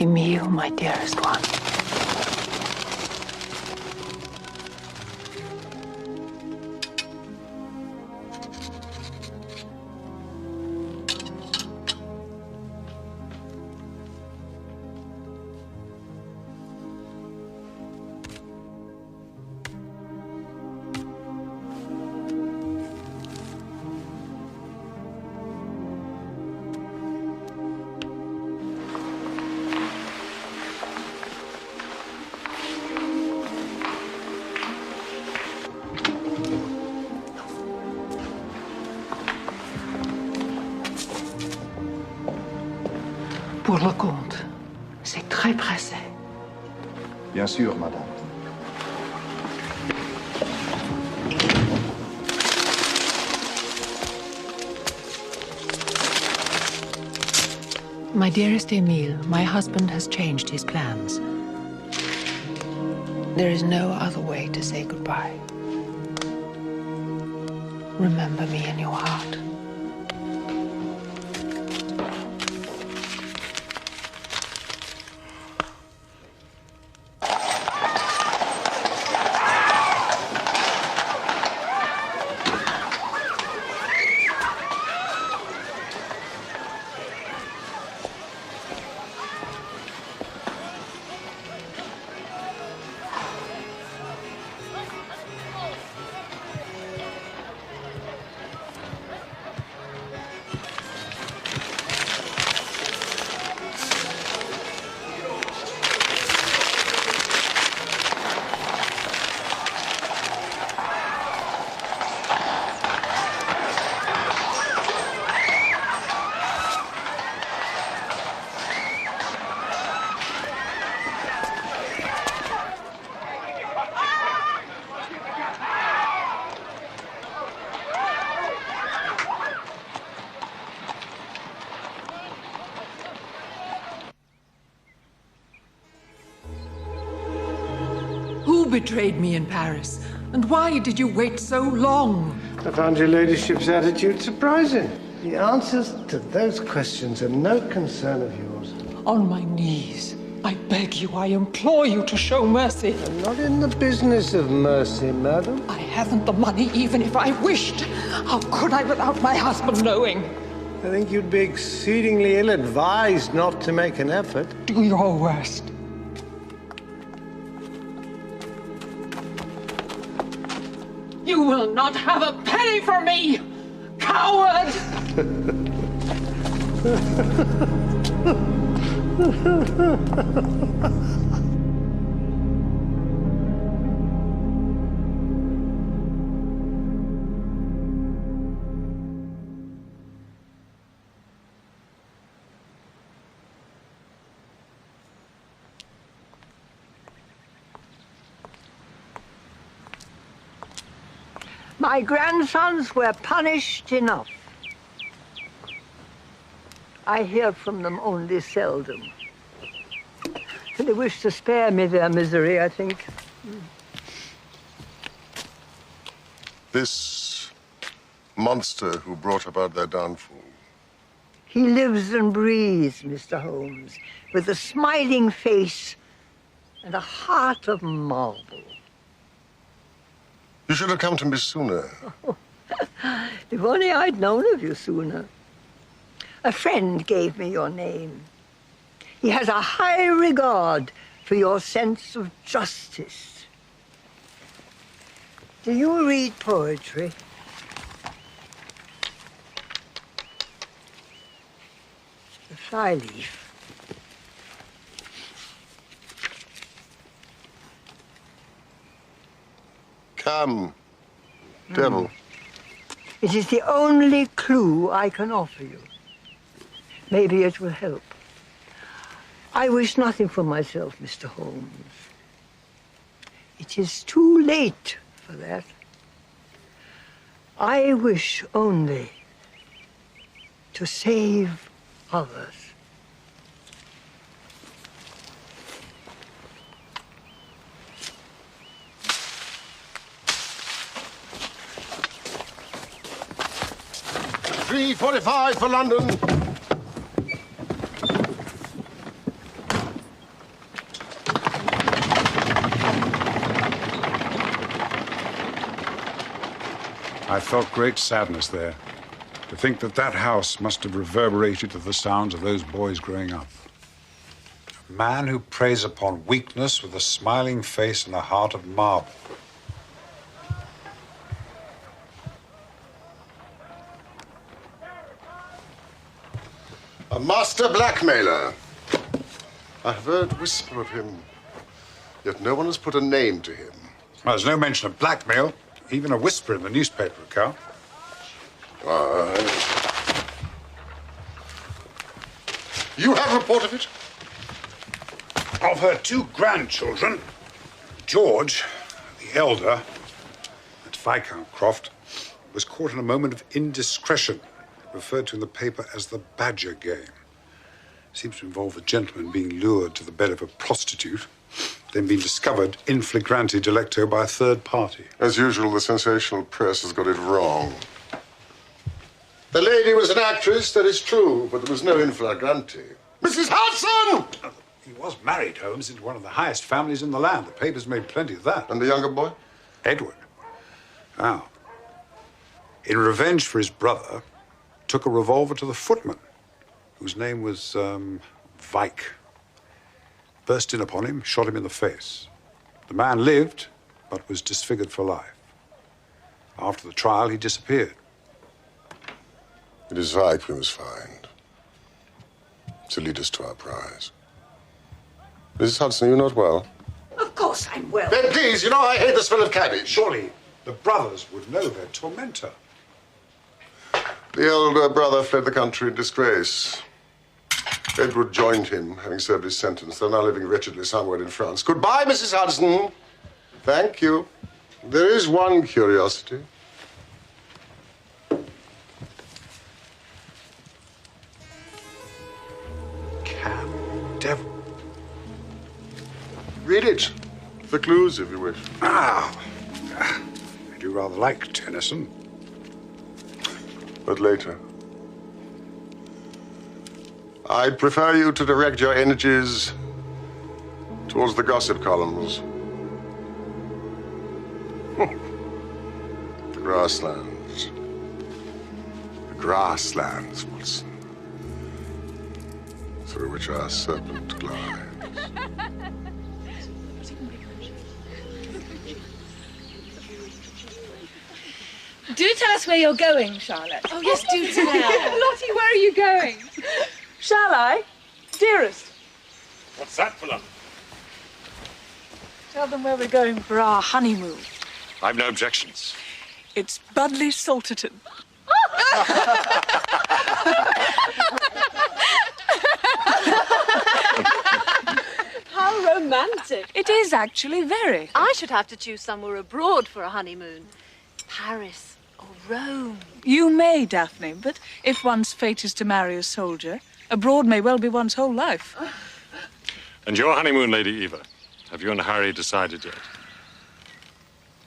Emile, my dearest one. Pour le comte, c'est très pressé. Bien sûr, madame. My dearest Emile, my husband has changed his plans. There is no other way to say goodbye. Remember me in your heart. Who betrayed me in Paris? And why did you wait so long? I found your ladyship's attitude surprising. The answers to those questions are no concern of yours. On my knees, I beg you, I implore you to show mercy. I'm not in the business of mercy, madam. I haven't the money even if I wished. How could I without my husband knowing? I think you'd be exceedingly ill-advised not to make an effort. Do your worst. You will not have a penny from me, coward! My grandsons were punished enough. I hear from them only seldom. They wish to spare me their misery, I think. This monster who brought about their downfall. He lives and breathes, Mr. Holmes, with a smiling face and a heart of marble. You should have come to me sooner. If only I'd known of you sooner. A friend gave me your name. He has a high regard for your sense of justice. Do you read poetry? The flyleaf. Come, devil. It is the only clue I can offer you. Maybe it will help. I wish nothing for myself, Mr. Holmes. It is too late for that. I wish only to save others. $3.45 for London. I felt great sadness there. To think that that house must have reverberated to the sounds of those boys growing up. A man who preys upon weakness with a smiling face and a heart of marble. A master blackmailer. I have heard whisper of him, yet no one has put a name to him. Well, there's no mention of blackmail, even a whisper in the newspaper account. You have report of it? Of her two grandchildren, George, the elder, at Viscount Croft, was caught in a moment of indiscretion, referred to in the paper as the Badger game. Seems to involve a gentleman being lured to the bed of a prostitute, then being discovered in flagrante delicto by a third party. As usual, the sensational press has got it wrong. The lady was an actress, that is true, but there was no in flagrante. Mrs. Hudson! He was married, Holmes, into one of the highest families in the land. The papers made plenty of that. And the younger boy? Edward. Now, in revenge for his brother, took a revolver to the footman, whose name was, Vike. Burst in upon him, shot him in the face. The man lived, but was disfigured for life. After the trial, he disappeared. It is Vike we must find to lead us to our prize. Mrs. Hudson, are you not well? Of course I'm well. Then please, you know I hate the smell of cabbage. Surely the brothers would know their tormentor. The elder brother fled the country in disgrace. Edward joined him, having served his sentence. They're now living wretchedly somewhere in France. Goodbye, Mrs. Hudson. Thank you. There is one curiosity. Cam devil. Read it. The clues, if you wish. Ah, I do rather like Tennyson. But later. I'd prefer you to direct your energies towards the gossip columns. The grasslands. The grasslands, Watson, through which our serpent glides. Do tell us where you're going, Charlotte. Oh, yes, do tell. Lottie, where are you going? Shall I? Dearest. What's that for them? Tell them where we're going for our honeymoon. I've no objections. It's Budley Salterton. How romantic. It is actually very. I should have to choose somewhere abroad for a honeymoon. Paris or Rome. You may, Daphne, but if one's fate is to marry a soldier, abroad may well be one's whole life. And your honeymoon, Lady Eva? Have you and Harry decided yet?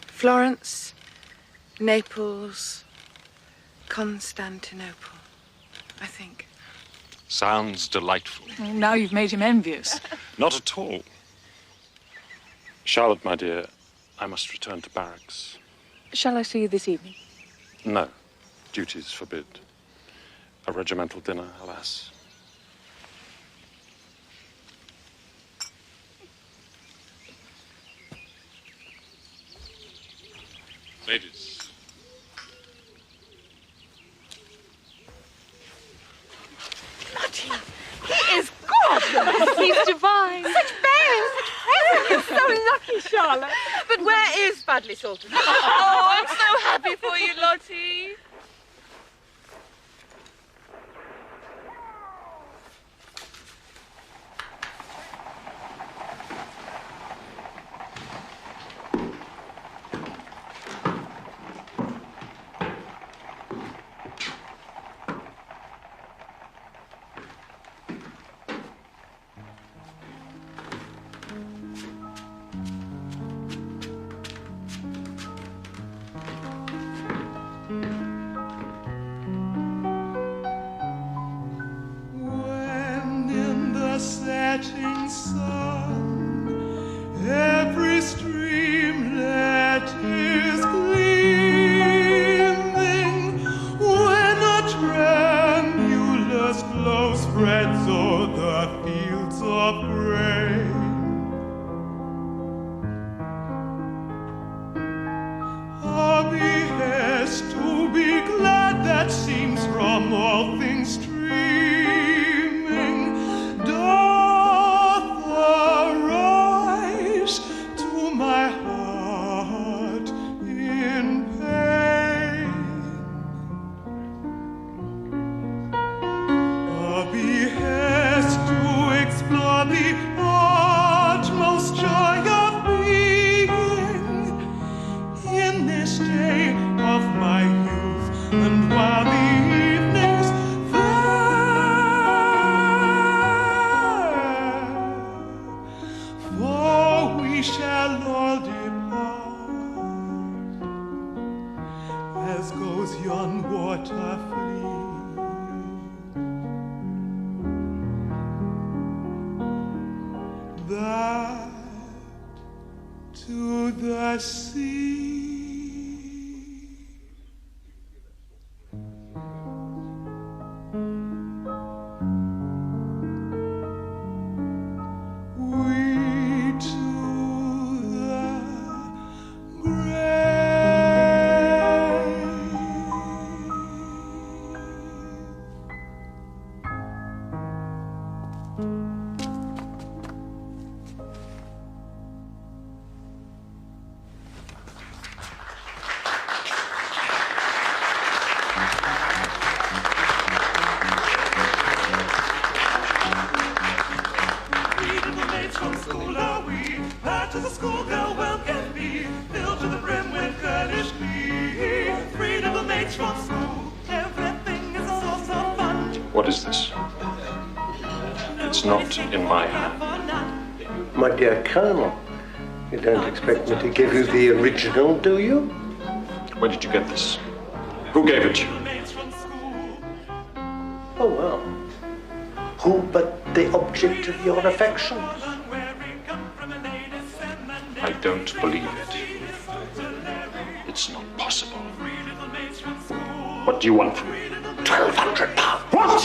Florence, Naples, Constantinople, I think. Sounds delightful. Now you've made him envious. Not at all. Charlotte, my dear, I must return to barracks. Shall I see you this evening? No. Duties forbid. A regimental dinner, alas. Ladies. Lottie, he is gorgeous. He's divine. Such bears, such presents. You're so lucky, Charlotte. But where is Budley Salterton? Oh, I'm so happy for you, Lottie. flow spreads o'er the fields of grain. A behest to be glad that seems from all things streaming doth arise to my heart in pain. A behest to explore the utmost joy of being in this day of my youth, and while the evenings fair, for we shall all depart, as goes yon water free. That to the sea. We to the What is this? It's not in my hand. My dear Colonel, you don't expect me to give you the original, do you? Where did you get this? Who gave it to you? Oh, well. Who but the object of your affections? I don't believe it. It's not possible. What do you want from me? £1,200. What?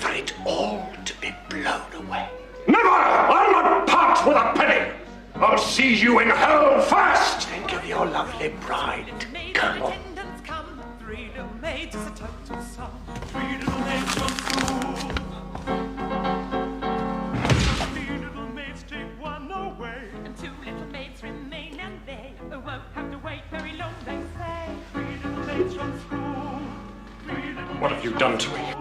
For it all to be blown away. Never! I'll not part with a penny! I'll see you in hell first! Think of your lovely bride, Colonel. What have you done to me?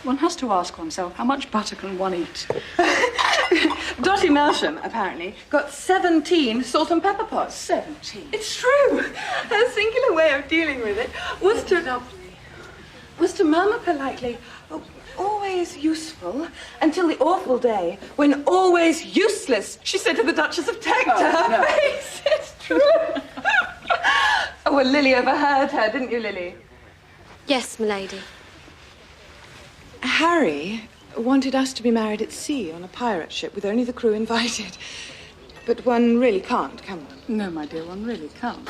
One has to ask oneself, how much butter can one eat? Dottie Melsham, apparently, got 17 salt and pepper pots. 17? It's true. Her singular way of dealing with it was to murmur politely, oh, always useful, until the awful day when always useless, she said to the Duchess of Teck to her face. It's true. Oh, well, Lily overheard her, didn't you, Lily? Yes, m'lady. Harry wanted us to be married at sea on a pirate ship with only the crew invited. But one really can't, can one? No, my dear, one really can't.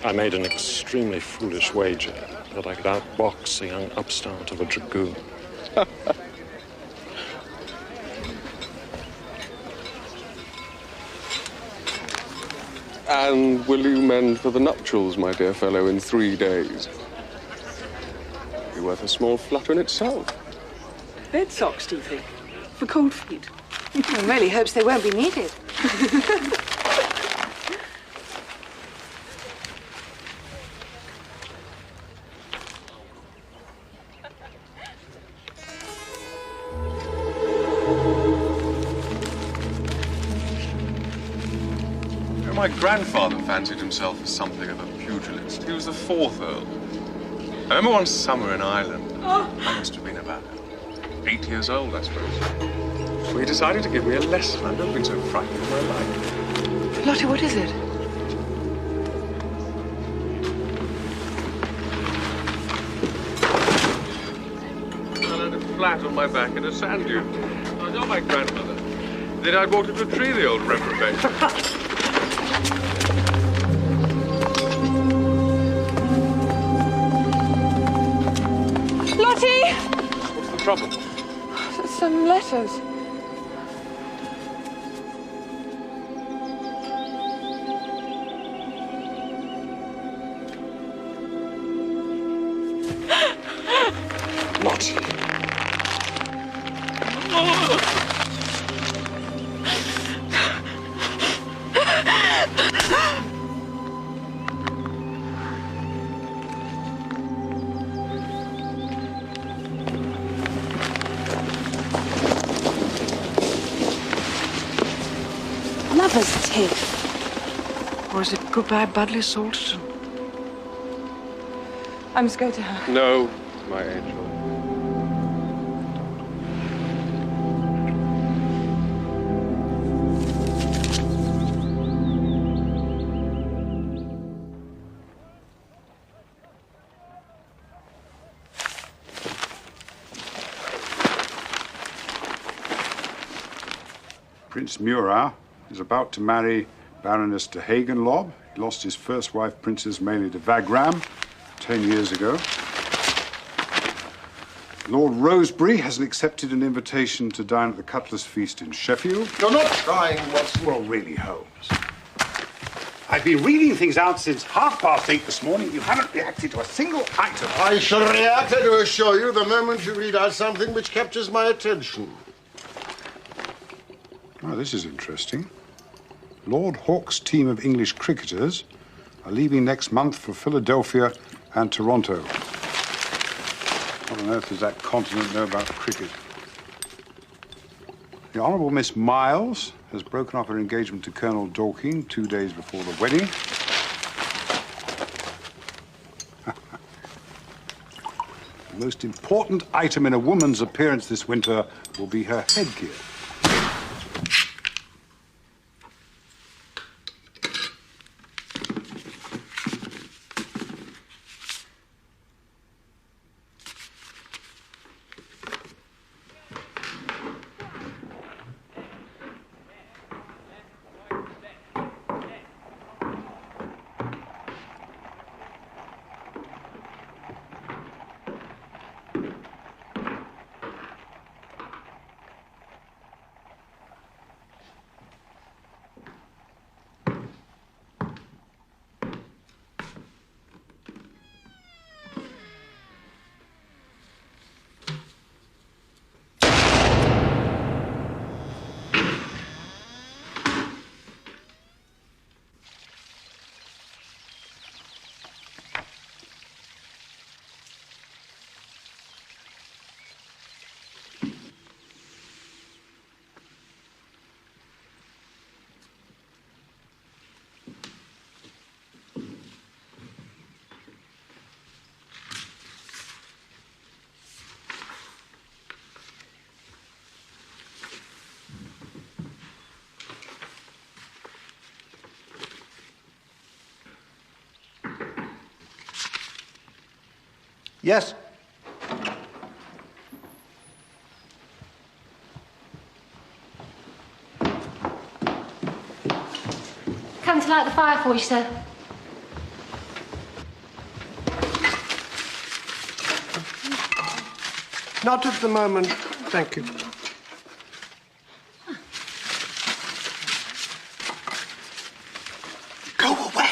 I made an extremely foolish wager that I could outbox a young upstart of a dragoon. And will you mend for the nuptials, my dear fellow, in 3 days? Be worth a small flutter in itself. Bed socks, do you think? For cold feet? One really hopes they won't be needed. grandfather fancied himself as something of a pugilist. He was the 4th Earl. I remember one summer in Ireland. I must have been about 8 years old, I suppose. So he decided to give me a lesson. I've never been so frightened in my life. Lottie, what is it? I landed flat on my back in a sand dune. I told my grandmother. Then I'd walked into a tree, the old reprobate. Lottie! What's the trouble? Some letters. Lottie. Lover's tiff. Or is it goodbye, Badly Salterton? I must go to her. No, my angel. Prince Murat is about to marry Baroness de Hagenlob. He lost his first wife, Princess Mélie de Wagram, 10 years ago. Lord Rosebery has accepted an invitation to dine at the Cutler's Feast in Sheffield. You're not trying what's... Well, really, Holmes. I've been reading things out since 8:30 this morning. You haven't reacted to a single item. I shall react, I do assure you, the moment you read out something which captures my attention. Oh, this is interesting. Lord Hawke's team of English cricketers are leaving next month for Philadelphia and Toronto. What on earth does that continent know about cricket? The Honourable Miss Miles has broken off her engagement to Colonel Dorking 2 days before the wedding. The most important item in a woman's appearance this winter will be her headgear. Yes? Come to light the fire for you, sir. Not at the moment, thank you. Go away!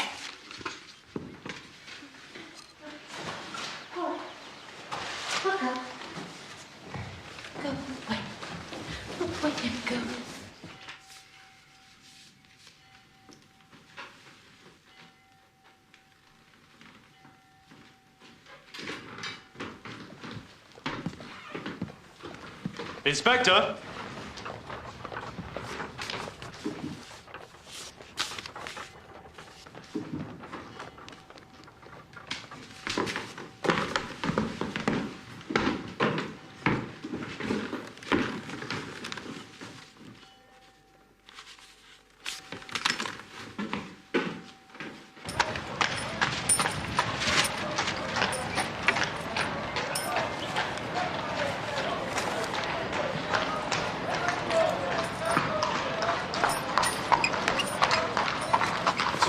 Inspector?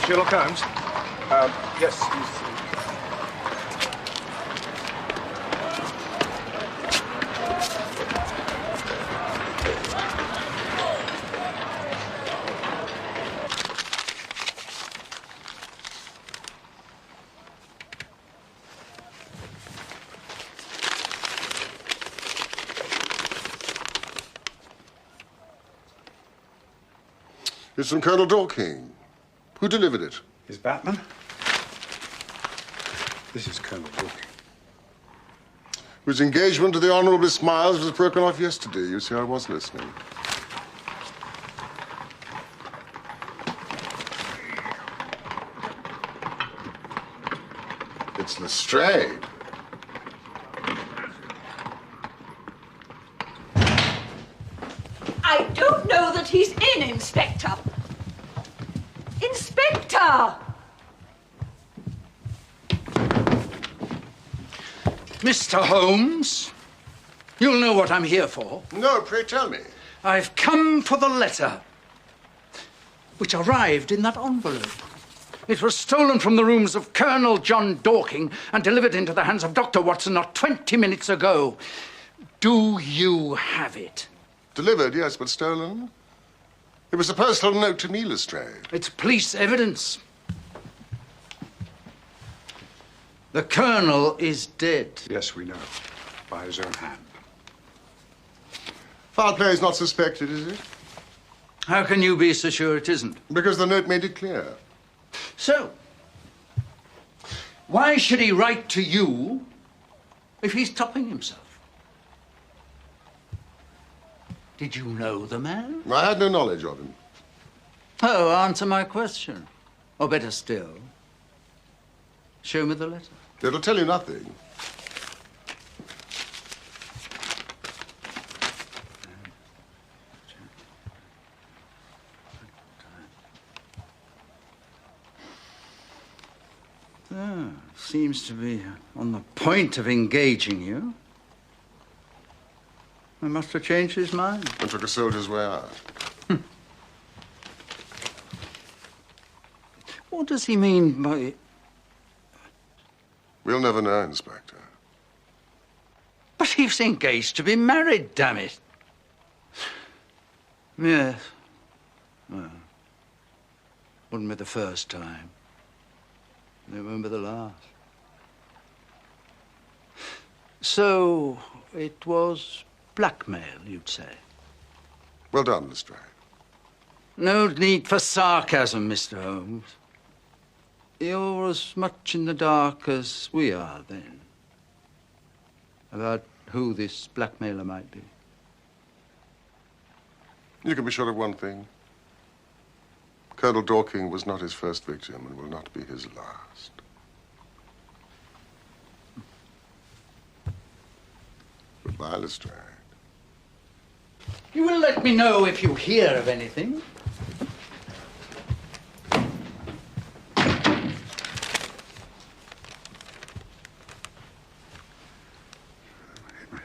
Sherlock Holmes? Yes, he's... It's from Colonel Dorking. Who delivered it? Is Batman? This is Colonel Dorking. Whose engagement to the Honourable Miss Miles was broken off yesterday. You see, I was listening. It's Lestrade. I don't know that he's in, Inspector. Inspector! Mr. Holmes, you'll know what I'm here for. No, pray tell me. I've come for the letter, which arrived in that envelope. It was stolen from the rooms of Colonel John Dorking and delivered into the hands of Dr. Watson not 20 minutes ago. Do you have it? Delivered, yes, but stolen. It was a personal note to me, Lestrade. It's police evidence. The Colonel is dead. Yes, we know. By his own hand. Foul play is not suspected, is it? How can you be so sure it isn't? Because the note made it clear. So, why should he write to you if he's topping himself? Did you know the man? I had no knowledge of him. Oh, answer my question. Or better still, show me the letter. It'll tell you nothing. Seems to be on the point of engaging you. I must have changed his mind. And took a soldier's way out. What does he mean by... We'll never know, Inspector. But he's engaged to be married, damn it. Yes. Well, wouldn't be the first time. It won't be the last. So, it was blackmail, you'd say? Well done, Lestrade. No need for sarcasm, Mr. Holmes. You're as much in the dark as we are, then, about who this blackmailer might be. You can be sure of one thing. Colonel Dorking was not his first victim and will not be his last. Goodbye, Lestrade. You will let me know if you hear of anything.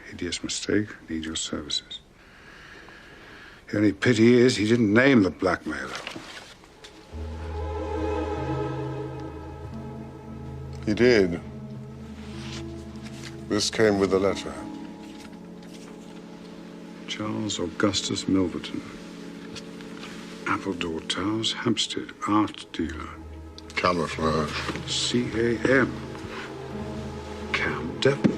Hideous mistake. Need your services. The only pity is he didn't name the blackmailer. He did. This came with the letter. Charles Augustus Milverton. Appledore Towers, Hampstead, art dealer. Camouflage. C.A.M. Cam Devil.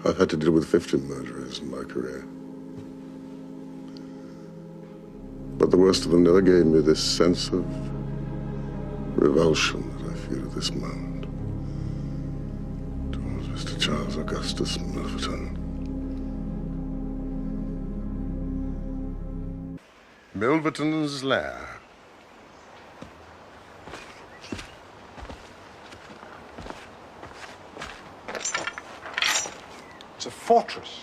I've had to deal with 50 murderers in my career. But the worst of them never gave me this sense of revulsion that I feel at this moment towards Mr. Charles Augustus Milverton. Milverton's lair. It's a fortress.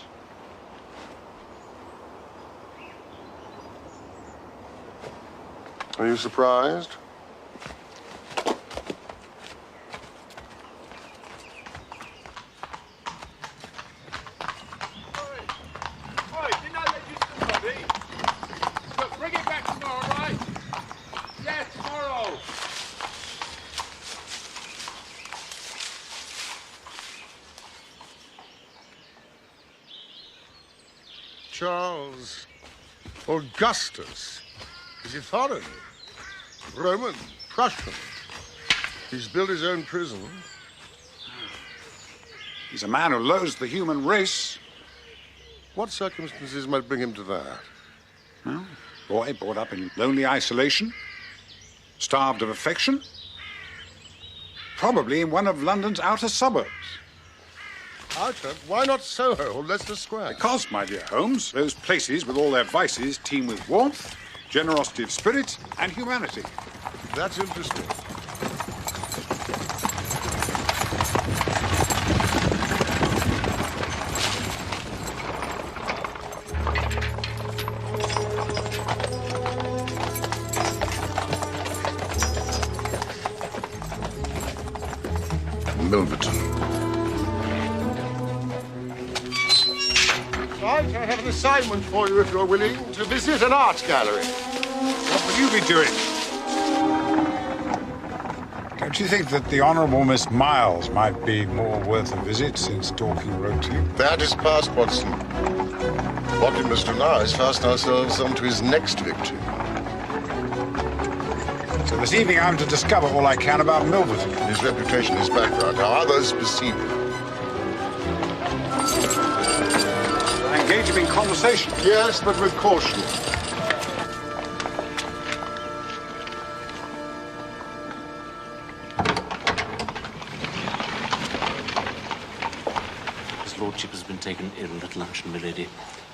Are you surprised? Charles. Augustus. Is he foreign? Roman? Prussian? He's built his own prison. He's a man who loathes the human race. What circumstances might bring him to that? Well, boy brought up in lonely isolation, starved of affection, probably in one of London's outer suburbs. Outer? Why not Soho or Leicester Square? Because, my dear Holmes, those places with all their vices teem with warmth, generosity of spirit, and humanity. That's interesting. Milverton. Right, I have an assignment for you if you're willing to visit an art gallery. What will you be doing? Don't you think that the Honourable Miss Miles might be more worth a visit since Dorking wrote to you? That is past, Watson. What we must do now is fasten ourselves onto his next victim. So this evening I'm to discover all I can about Milverton. His reputation, his background, how others perceive him. I engage him in conversation. Yes, but with caution. His lordship has been taken ill at luncheon, milady.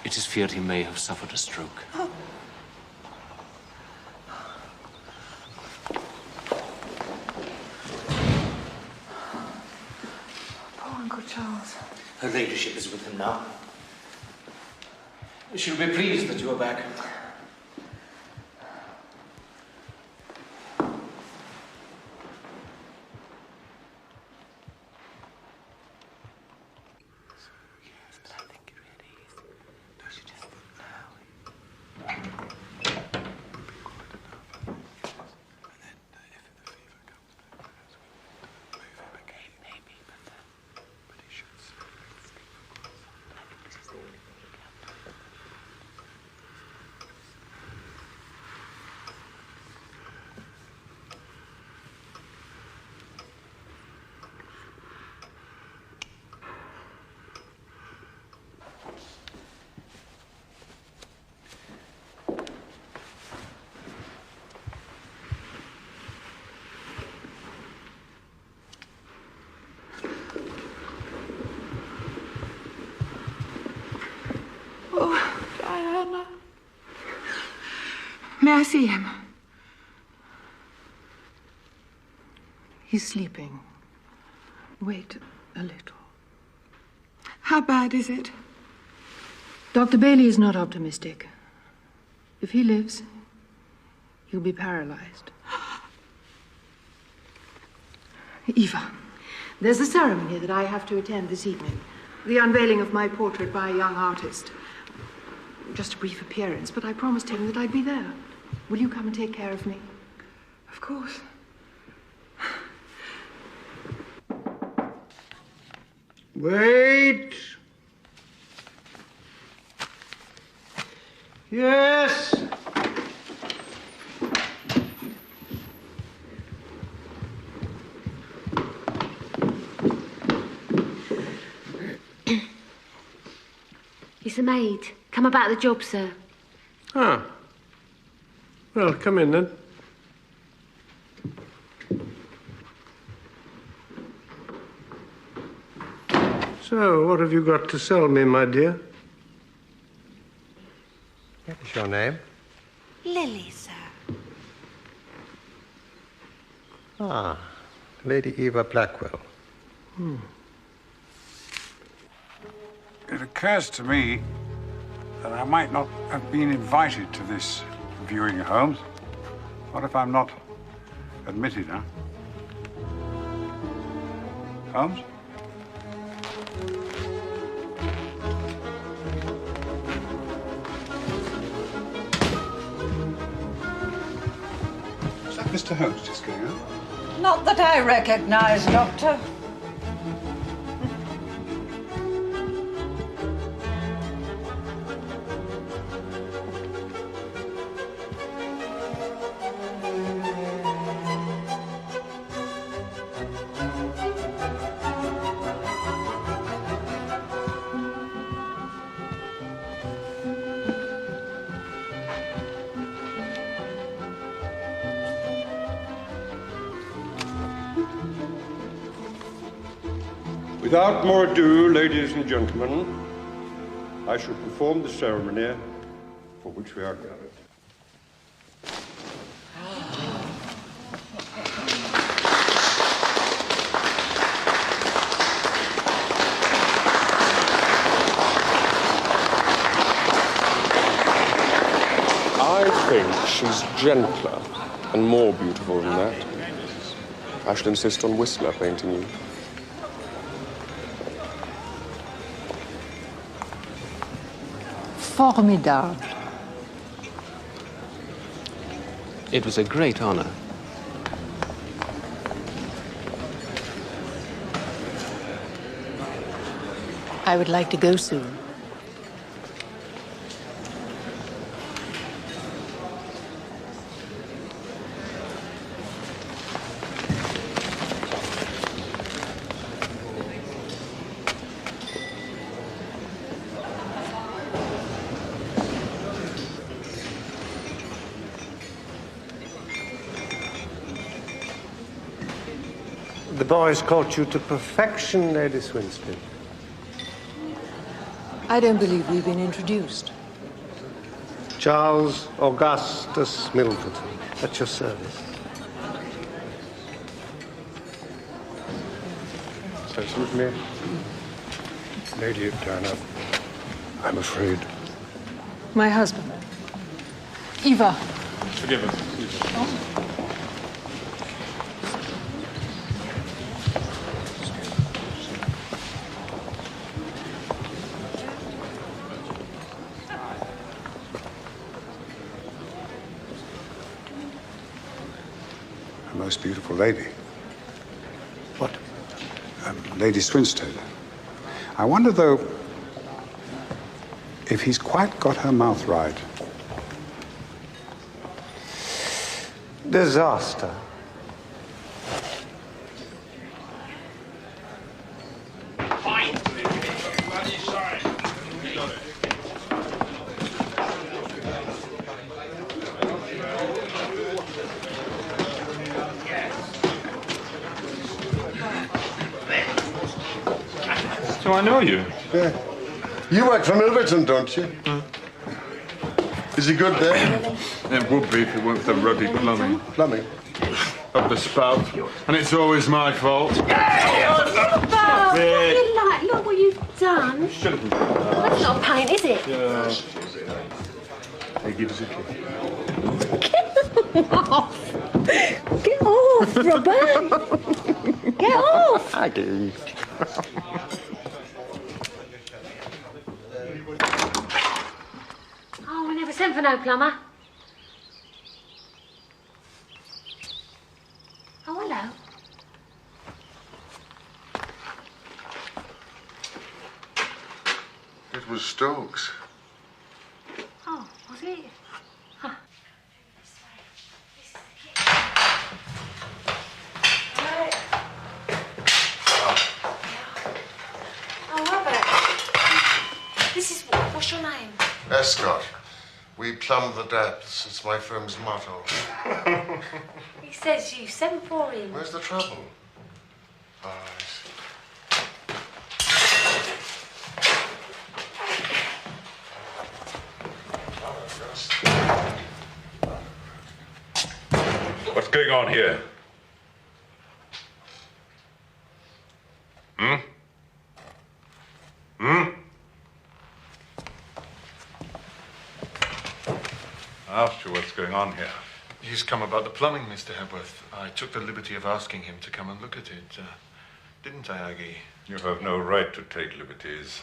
It is feared he may have suffered a stroke. Uncle Charles. Her ladyship is with him now. She'll be pleased that you are back. May I see him? He's sleeping. Wait a little. How bad is it? Dr. Bailey is not optimistic. If he lives, he'll be paralyzed. Eva, there's a ceremony that I have to attend this evening. The unveiling of my portrait by a young artist. Just a brief appearance, but I promised him that I'd be there. Will you come and take care of me? Of course. Wait. Yes. It's the maid. Come about the job, sir. Ah. Well, come in then. So, what have you got to sell me, my dear? What is your name? Lily, sir. Ah, Lady Eva Blackwell. It occurs to me that I might not have been invited to this viewing, Holmes. What if I'm not admitted, huh? Holmes? Is that Mr. Holmes just going out? Not that I recognize, Doctor. Without more ado, ladies and gentlemen, I shall perform the ceremony for which we are gathered. I think she's gentler and more beautiful than that. I should insist on Whistler painting you. Formidable. It was a great honor. I would like to go soon. The boys caught you to perfection, Lady Swinstead. I don't believe we've been introduced. Charles Augustus Milverton, at your service. So suit me. Lady Diana, I'm afraid. My husband. Eva. Forgive us. A most beautiful lady. What? Lady Swinstead. I wonder, though, if he's quite got her mouth right. Disaster. So I know you. Yeah. You work for Milverton, don't you? Is he good there? It would be if it weren't for the ruddy plumbing. Plumbing? Of the spout. And it's always my fault. What you like? Look what you've done. That's not paint, is it? Hey, give us a kiss. Get off! Get off, Robert! Get off! I do. Oh, we never sent for no plumber. Oh, hello. It was Stokes. Oh, was it? Huh. Oh, Robert. This is, what's your name? Escott. We plumb the depths. It's my firm's motto. He says you sent for him. Where's the trouble? Oh, I see. What's going on here? Hmm? I asked you what's going on here. He's come about the plumbing, Mr. Hepworth. I took the liberty of asking him to come and look at it. Didn't I, Aggie? You have no right to take liberties.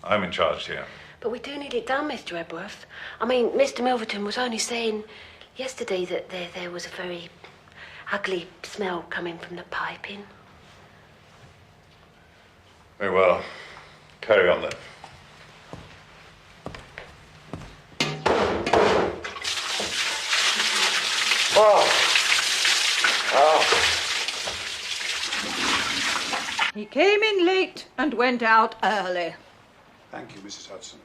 I'm in charge here. But we do need it done, Mr. Hepworth. I mean, Mr. Milverton was only saying yesterday that there was a very ugly smell coming from the piping. Very well. Carry on then. He came in late and went out early. Thank you, Mrs. Hudson.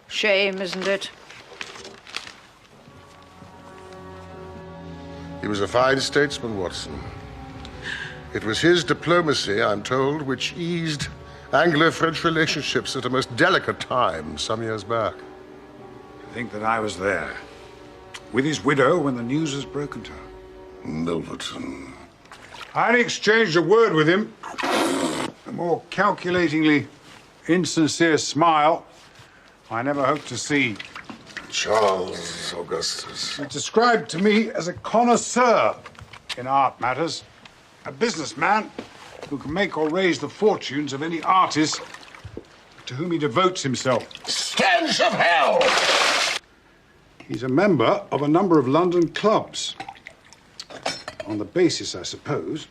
Shame, isn't it? He was a fine statesman, Watson. It was his diplomacy, I'm told, which eased Anglo-French relationships at a most delicate time some years back. I think that I was there, with his widow when the news was broken to her. Milverton. I only exchanged a word with him. A more calculatingly insincere smile I never hoped to see. Charles Augustus. He's described to me as a connoisseur in art matters, a businessman who can make or raise the fortunes of any artist to whom he devotes himself. Stench of hell! He's a member of a number of London clubs. On the basis, I suppose,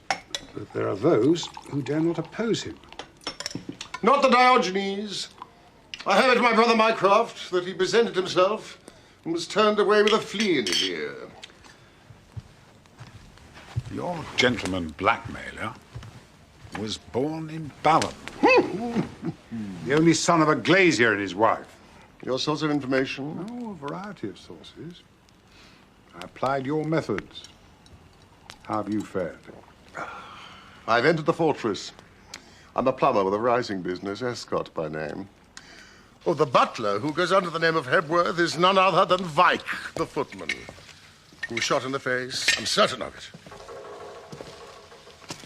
that there are those who dare not oppose him. Not the Diogenes. I heard of my brother Mycroft that he presented himself and was turned away with a flea in his ear. Your gentleman blackmailer was born in Balham. The only son of a glazier and his wife. Your source of information? Oh, a variety of sources. I applied your methods. How have you fared? I've entered the fortress. I'm a plumber with a rising business, Escott by name. Oh, the butler, who goes under the name of Hebworth, is none other than Vike, the footman, who was shot in the face. I'm certain of it.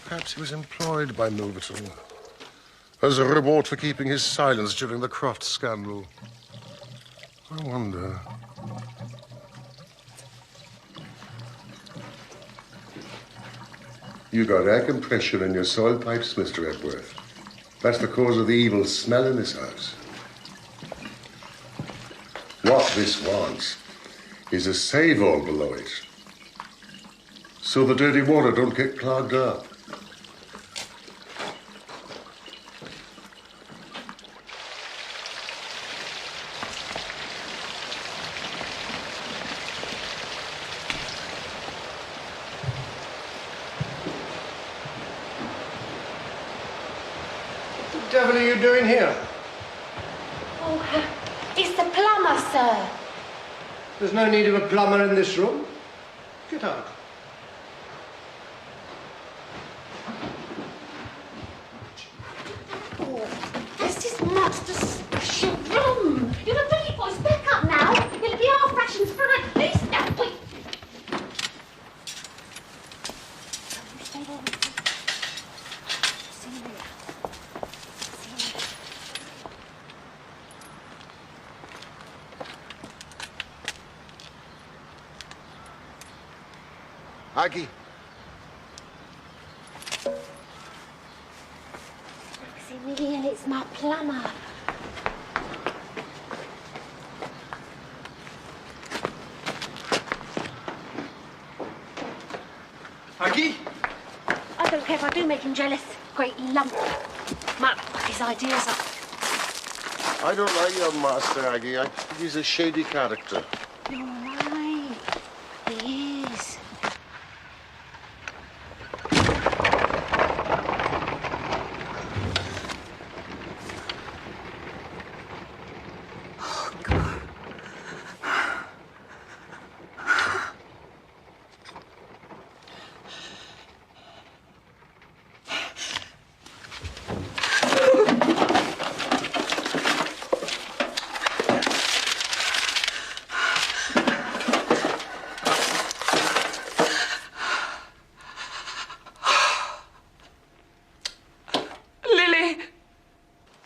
Perhaps he was employed by Milverton as a reward for keeping his silence during the Croft scandal. I wonder. You got air compression in your soil pipes, Mr. Hebworth. That's the cause of the evil smell in this house. What this wants is a save-all below it, so the dirty water don't get clogged up. What the devil are you doing here? Oh, it's the plumber, sir. There's no need of a plumber in this room. Get out. Oh, this is not the special room. You're the Billy boys. Back up now. It'll be our fashions for at least a week. Stay there with me. See you later. See you later. Aggie. Maximilian, it's my plumber. Aggie? I don't care if I do make him jealous. Great lump. Might fuck his ideas up. I don't like your master, Aggie. I think he's a shady character. You're right. He is.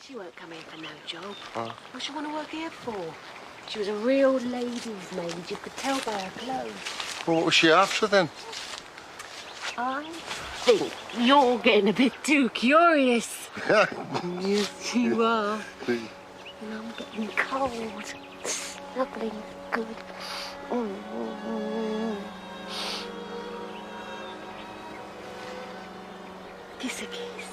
She won't come in for no job. What she want to work here for? She was a real lady's maid. You could tell by her clothes. Well, what was she after then? I think you're getting a bit too curious. Yes, you are. And I'm getting cold. Snuggling good. Kiss a kiss.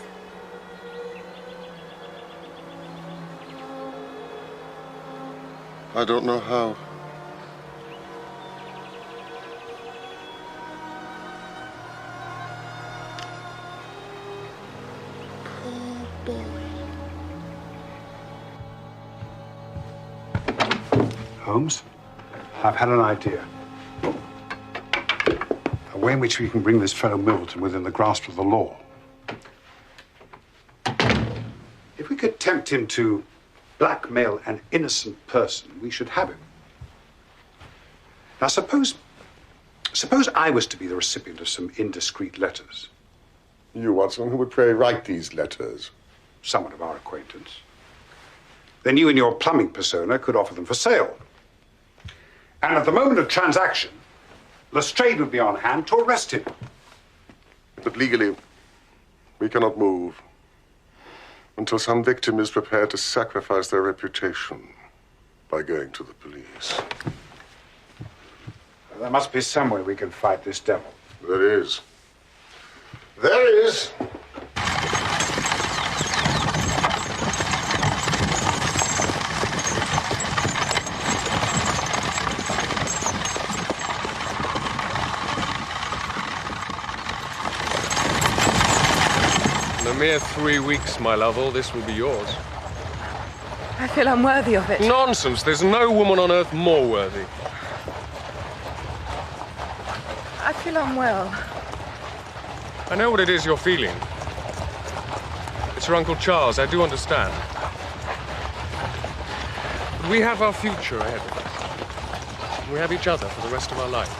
I don't know how. Poor boy. Holmes, I've had an idea. A way in which we can bring this fellow Milverton within the grasp of the law. If we could tempt him to blackmail an innocent person, we should have him. Now, suppose I was to be the recipient of some indiscreet letters. You, Watson, who would pray write these letters? Someone of our acquaintance. Then you and your plumbing persona could offer them for sale. And at the moment of transaction, Lestrade would be on hand to arrest him. But legally, we cannot move until some victim is prepared to sacrifice their reputation by going to the police. There must be some way we can fight this devil. There is. There is. In a mere 3 weeks, my love, all this will be yours. I feel unworthy of it. Nonsense. There's no woman on earth more worthy. I feel unwell. I know what it is you're feeling. It's your Uncle Charles, I do understand. But we have our future ahead of us. And we have each other for the rest of our lives.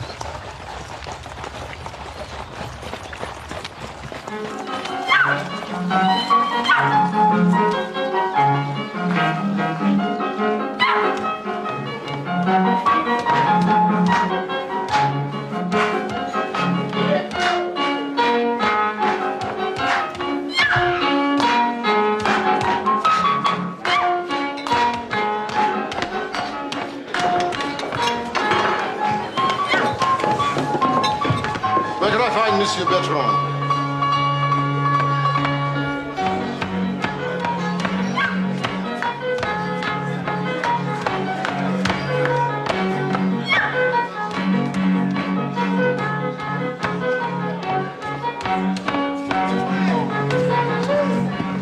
Where can I find Monsieur Bertrand?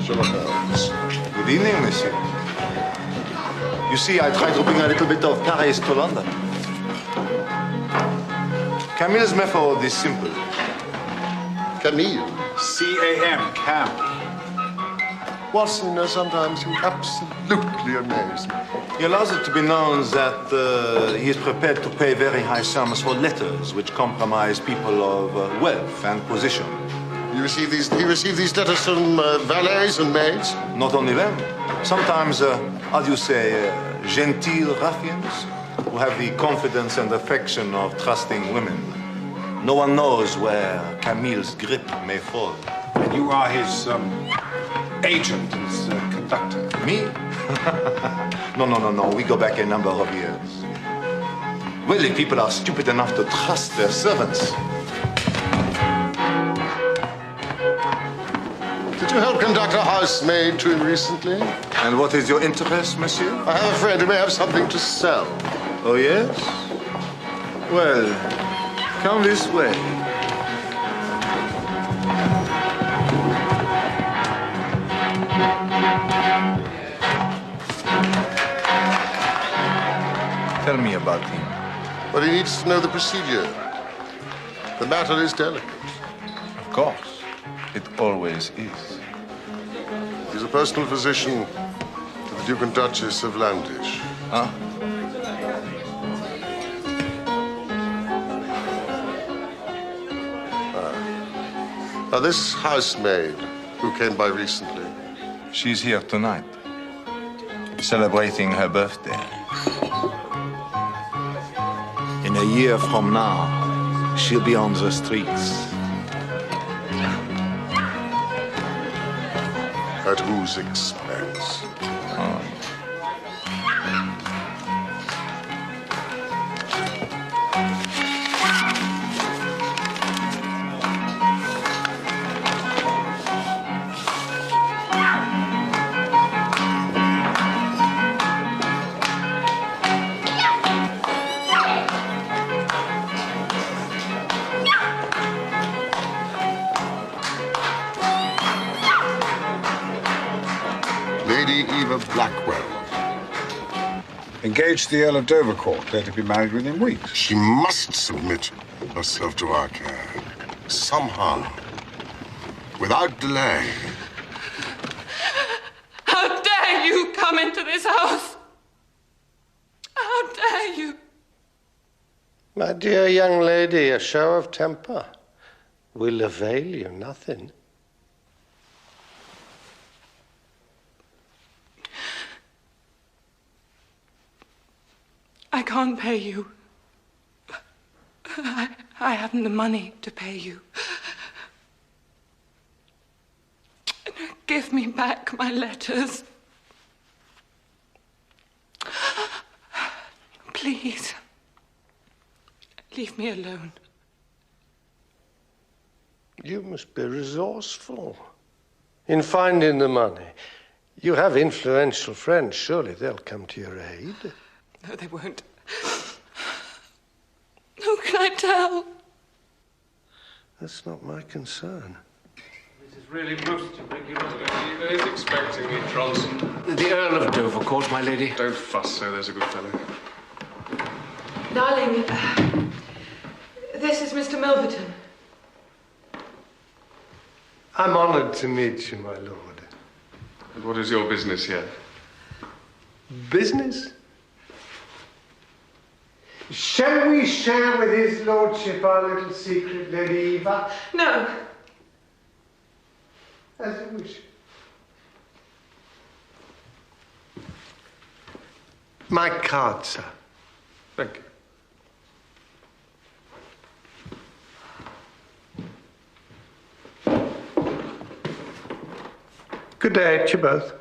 Sherlock Holmes. Good evening, monsieur. You see, I try to bring a little bit of Paris to London. Camille's method is simple. Camille? C-A-M, Cam. Watson, sometimes you absolutely amaze me. He allows it to be known that he is prepared to pay very high sums for letters which compromise people of wealth and position. You receive these, do you receive these letters from valets and maids? Not only them. Sometimes, how do you say, genteel ruffians who have the confidence and affection of trusting women. No one knows where Camille's grip may fall. And you are his agent, his conductor. Me? No. We go back a number of years. Really, people are stupid enough to trust their servants. Did you help conduct a housemaid to him recently? And what is your interest, monsieur? I have a friend who may have something to sell. Oh, yes? Well, come this way. Tell me about him. Well, he needs to know the procedure. The matter is delicate. Of course. It always is. He's a personal physician to the Duke and Duchess of Landish. Huh? Now, this housemaid who came by recently. She's here tonight, celebrating her birthday. In a year from now, she'll be on the streets. At whose expense? Blackwell. Engaged to the Earl of Dovercourt. They're to be married within weeks. She must submit yourself to our care. Somehow, without delay. How dare you come into this house? How dare you? My dear young lady, a show of temper will avail you nothing. I can't pay you. I haven't the money to pay you. Give me back my letters. Please. Leave me alone. You must be resourceful in finding the money. You have influential friends. Surely they'll come to your aid. No, they won't. Who can I tell? That's not my concern. This is really most irregular. He is expecting me, Tronson. The Earl of Dovercourt, my lady. Don't fuss, sir. There's a good fellow. Darling, this is Mr. Milverton. I'm honored to meet you, my lord. And what is your business here? Business? Shall we share with his lordship our little secret, Lady Eva? No. As you wish. My card, sir. Thank you. Good day to you both.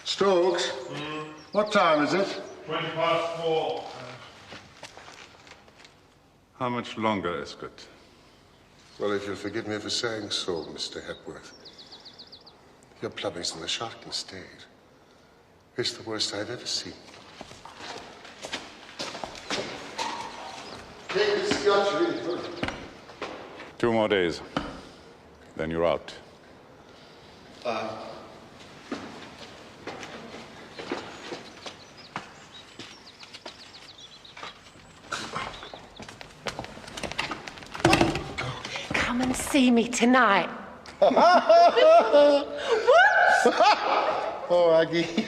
Stokes, what time is it? 4:20. How much longer, Escott? Well, if you'll forgive me for saying so, Mr. Hepworth, your plumbing's in a shocking state. It's the worst I've ever seen. Take the scotch in. 2 more days. Then you're out. Come and see me tonight. What? Oh, Aggie.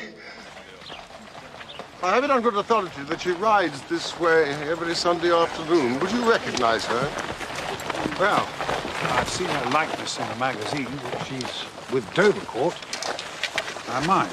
I have it on good authority that she rides this way every Sunday afternoon. Would you recognize her? Well, I've seen her likeness in a magazine that she's with Dovercourt. I might.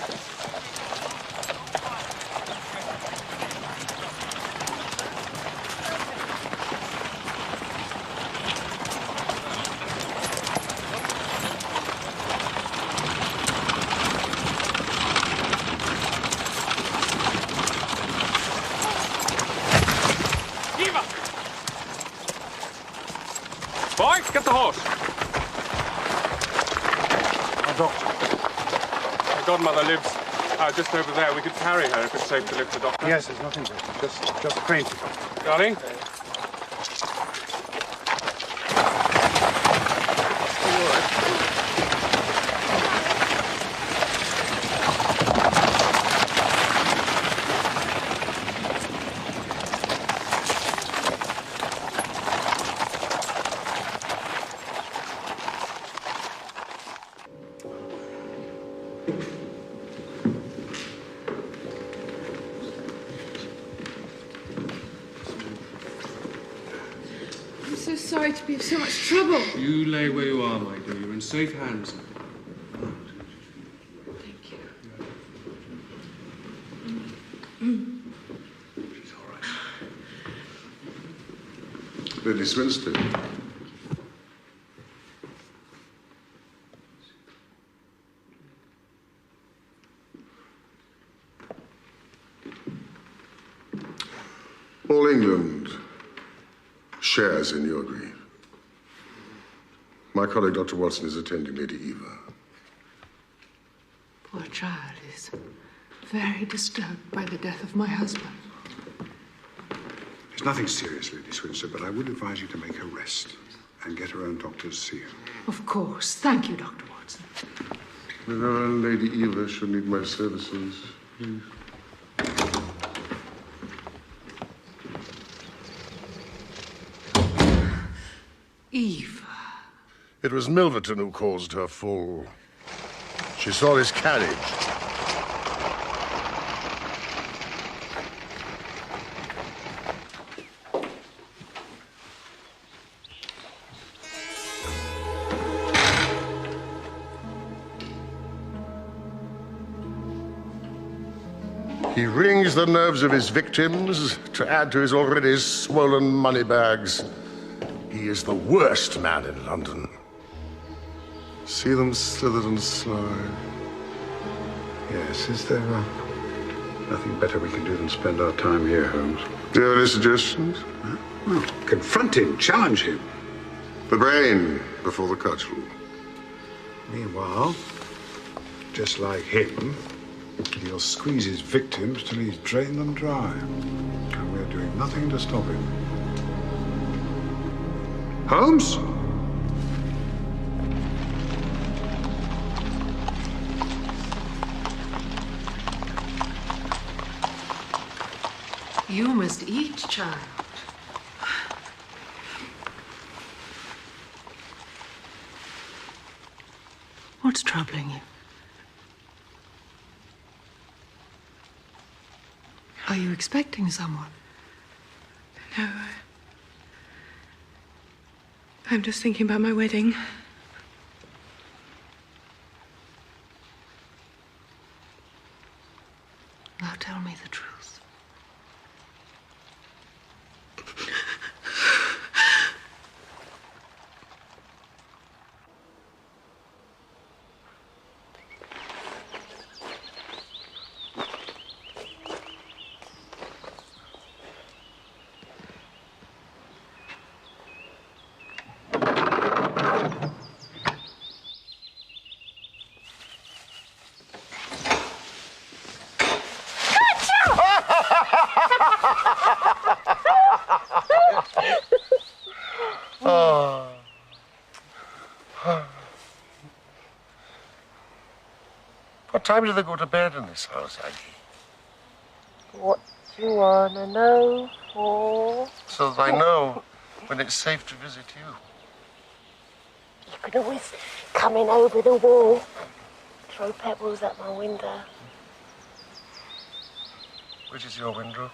Boy, get the horse. Our doctor. My godmother lives just over there. We could carry her if it's safe to lift the doctor. Yes, there's nothing wrong. Just fainted. Darling? I'm so sorry to be of so much trouble. You lay where you are, my dear. You're in safe hands. Thank you. She's all right. Lady Swinstead. All England shares in your grief. My colleague, Dr. Watson, is attending Lady Eva. Poor child is very disturbed by the death of my husband. There's nothing serious, Lady Swinster, but I would advise you to make her rest and get her own doctor to see her. Of course. Thank you, Dr. Watson. Whenever Lady Eva should need my services, please. Eva. It was Milverton who caused her fall. She saw his carriage. He wrings the nerves of his victims to add to his already swollen money bags. He is the worst man in London. See them slithered and slide. Yes, is there nothing better we can do than spend our time here, Holmes? Do you have any suggestions? Huh? Well, confront him, challenge him. The brain before the cudgel. Meanwhile, just like him, he'll squeeze his victims till he's drained them dry. And we're doing nothing to stop him. Holmes? You must eat, child. What's troubling you? Are you expecting someone? No. I'm just thinking about my wedding. Now tell me the truth. What time do they go to bed in this house, Aggie? What do you want to know for? So that I know when it's safe to visit you. You can always come in over the wall, throw pebbles at my window. Which is your window?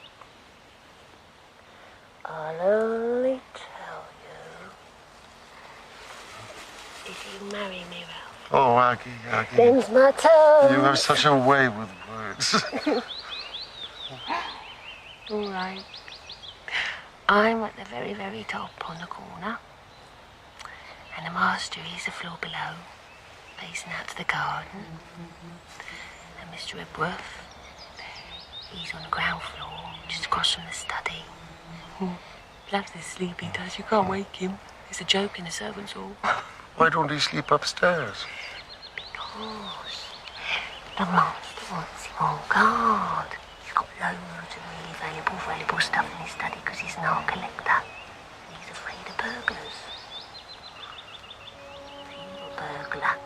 I'll only tell you if you marry me, Ralph. Oh, Aggie, Aggie. Them's my toes. You have such a way with words. All right. I'm at the very, very top on the corner. And the master is the floor below, facing out to the garden. And Mr. Ebworth, he's on the ground floor, just across from the study. Loves this sleepy, does. You can't wake him. It's a joke in the servants' hall. Why don't he sleep upstairs? Because the master wants him on guard. He's got loads of really valuable stuff in his study because he's an art collector. And he's afraid of burglars. Evil burglar.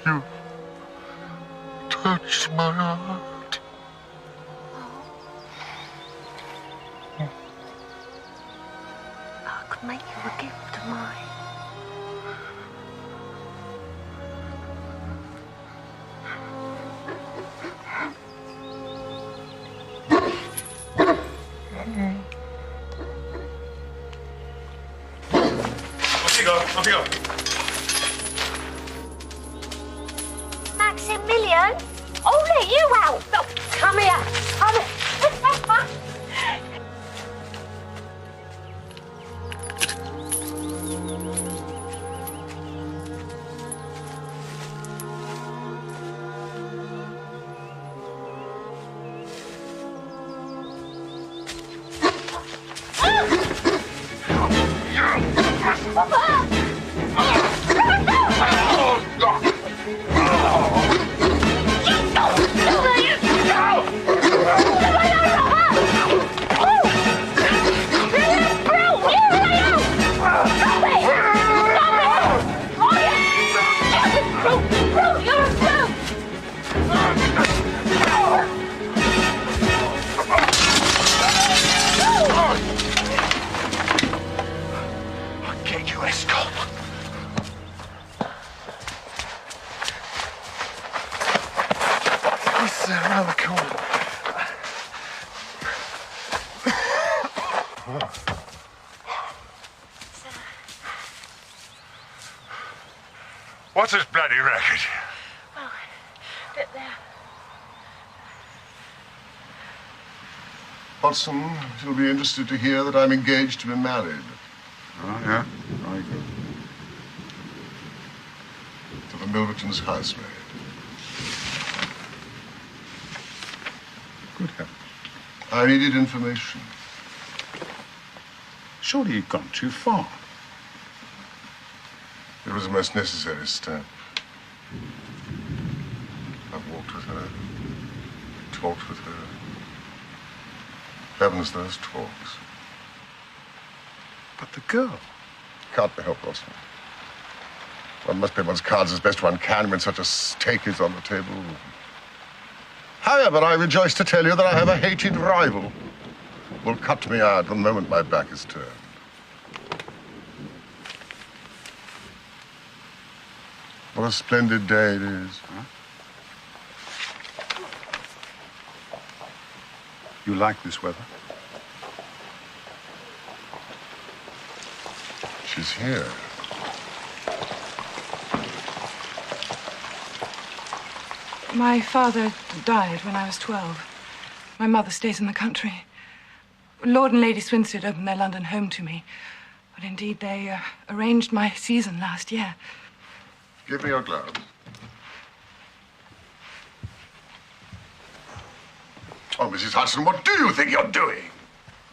You touched my heart. I could make you a gift of mine. Off you go, off you go. Maximilian? Oh, let you out! Oh, come here! Come here! What's this bloody racket? Oh, there. Watson, you'll be interested to hear that I'm engaged to be married. Oh, yeah? Very good. To the Milverton's housemaid. Good heavens. I needed information. Surely you've gone too far. It was a most necessary step. I've walked with her, talked with her. Heavens, those talks. But the girl. Can't be helped, Watson. One must play one's cards as best one can when such a stake is on the table. However, I rejoice to tell you that I have a hated rival who will cut me out the moment my back is turned. What a splendid day it is. Huh? You like this weather? She's here. My father died when I was 12. My mother stays in the country. Lord and Lady Swinstead opened their London home to me. But indeed, they arranged my season last year. Give me your gloves. Oh, Mrs. Hudson, what do you think you're doing?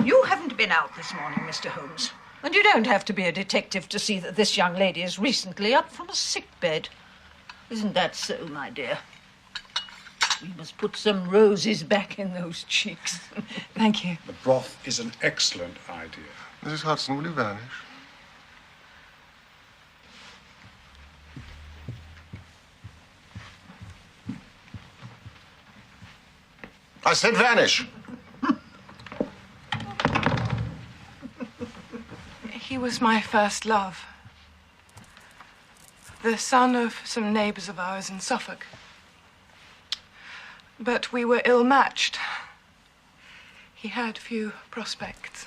You haven't been out this morning, Mr. Holmes. And you don't have to be a detective to see that this young lady is recently up from a sick bed. Isn't that so, my dear? We must put some roses back in those cheeks. Thank you. The broth is an excellent idea. Mrs. Hudson, will you vanish? I said vanish. He was my first love. The son of some neighbors of ours in Suffolk. But we were ill-matched. He had few prospects.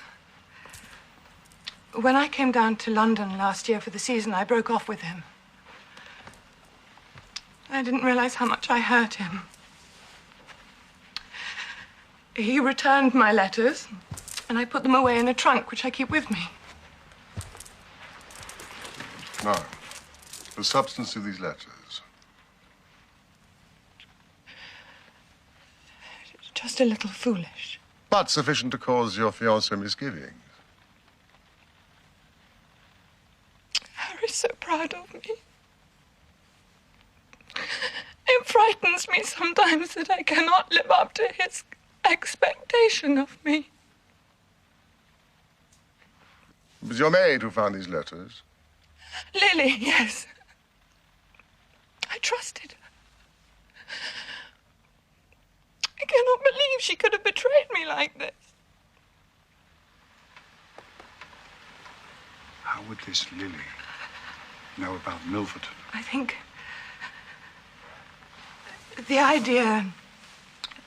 When I came down to London last year for the season, I broke off with him. I didn't realize how much I hurt him. He returned my letters, and I put them away in a trunk, which I keep with me. Now, the substance of these letters. Just a little foolish. But sufficient to cause your fiancé misgivings. Harry's so proud of me. It frightens me sometimes that I cannot live up to his expectation of me. It was your maid who found these letters. Lily, yes. I trusted her. I cannot believe she could have betrayed me like this. How would this Lily know about Milverton? I think the idea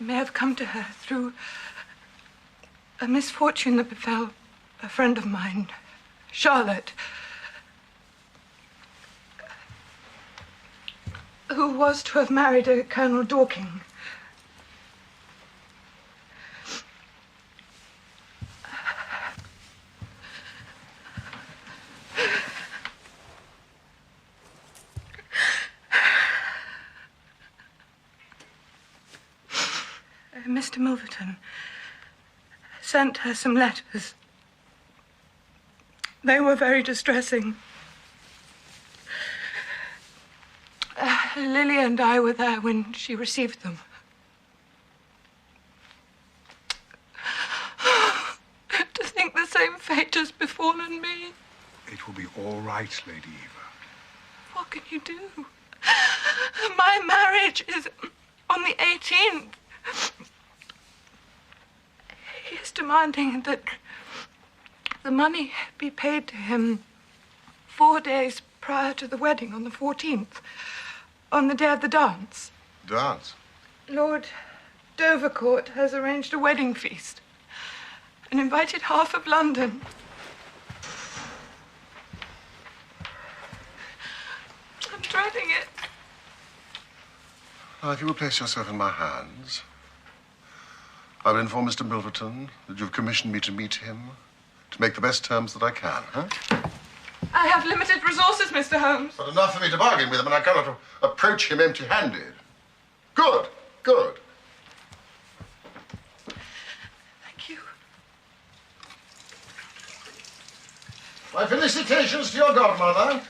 may have come to her through a misfortune that befell a friend of mine, Charlotte, who was to have married a Colonel Dorking. Mr. Milverton sent her some letters They were very distressing. Lily and I were there when she received them. To think the same fate has befallen me. It will be all right, Lady Eva. What can you do? My marriage is on the 18th. He is demanding that the money be paid to him 4 days prior to the wedding on the 14th, on the day of the dance. Dance? Lord Dovercourt has arranged a wedding feast and invited half of London. I'm dreading it. Now, if you will place yourself in my hands, I will inform Mr. Milverton that you've commissioned me to meet him, to make the best terms that I can, huh? I have limited resources, Mr. Holmes. But enough for me to bargain with him, and I cannot approach him empty-handed. Good, good. Thank you. My felicitations to your godmother.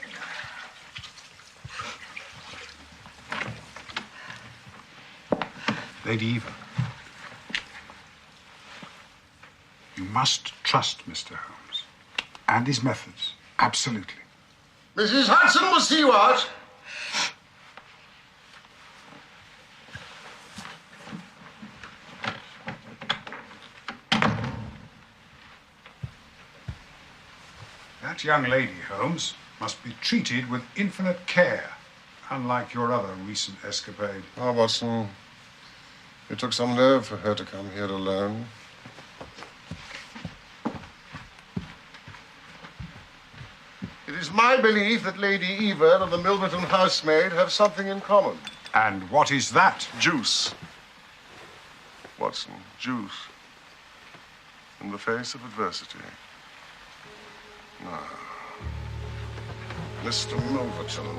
Lady Eva, you must trust Mr. Holmes and his methods. Absolutely. Mrs. Hudson will see you out. That young lady, Holmes, must be treated with infinite care, unlike your other recent escapade. Ah, Watson, it took some nerve for her to come here alone. It is my belief that Lady Eva and the Milverton housemaid have something in common. And what is that? Juice. Watson, juice. In the face of adversity. Ah. Mr. Milverton.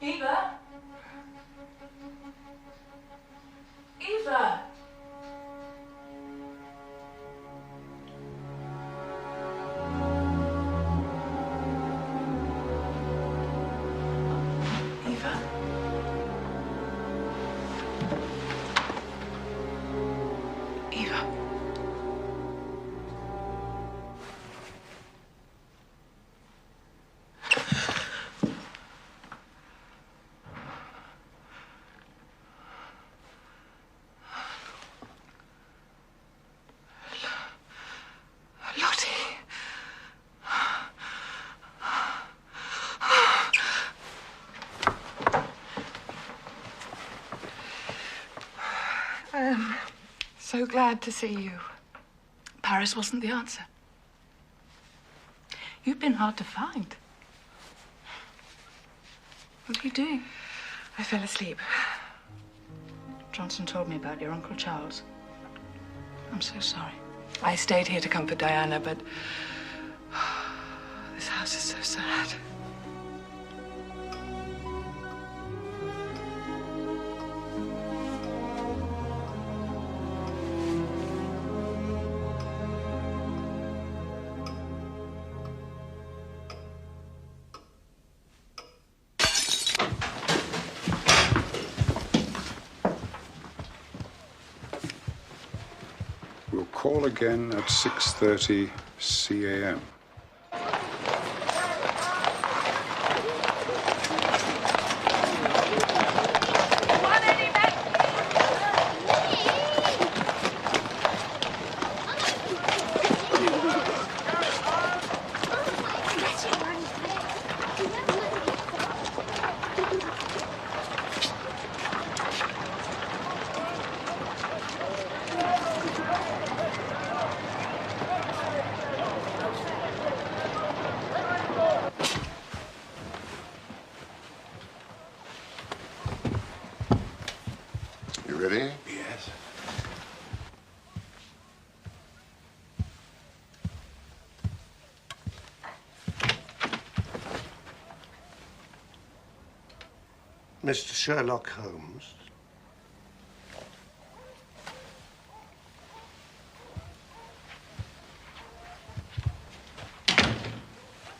Eva? Eva? Eva? Eva? I'm so glad to see you. Paris wasn't the answer. You've been hard to find. What are you doing? I fell asleep. Johnson told me about your Uncle Charles. I'm so sorry. I stayed here to comfort Diana, but this house is so sad. We'll call again at 6:30 CAM. Mr. Sherlock Holmes.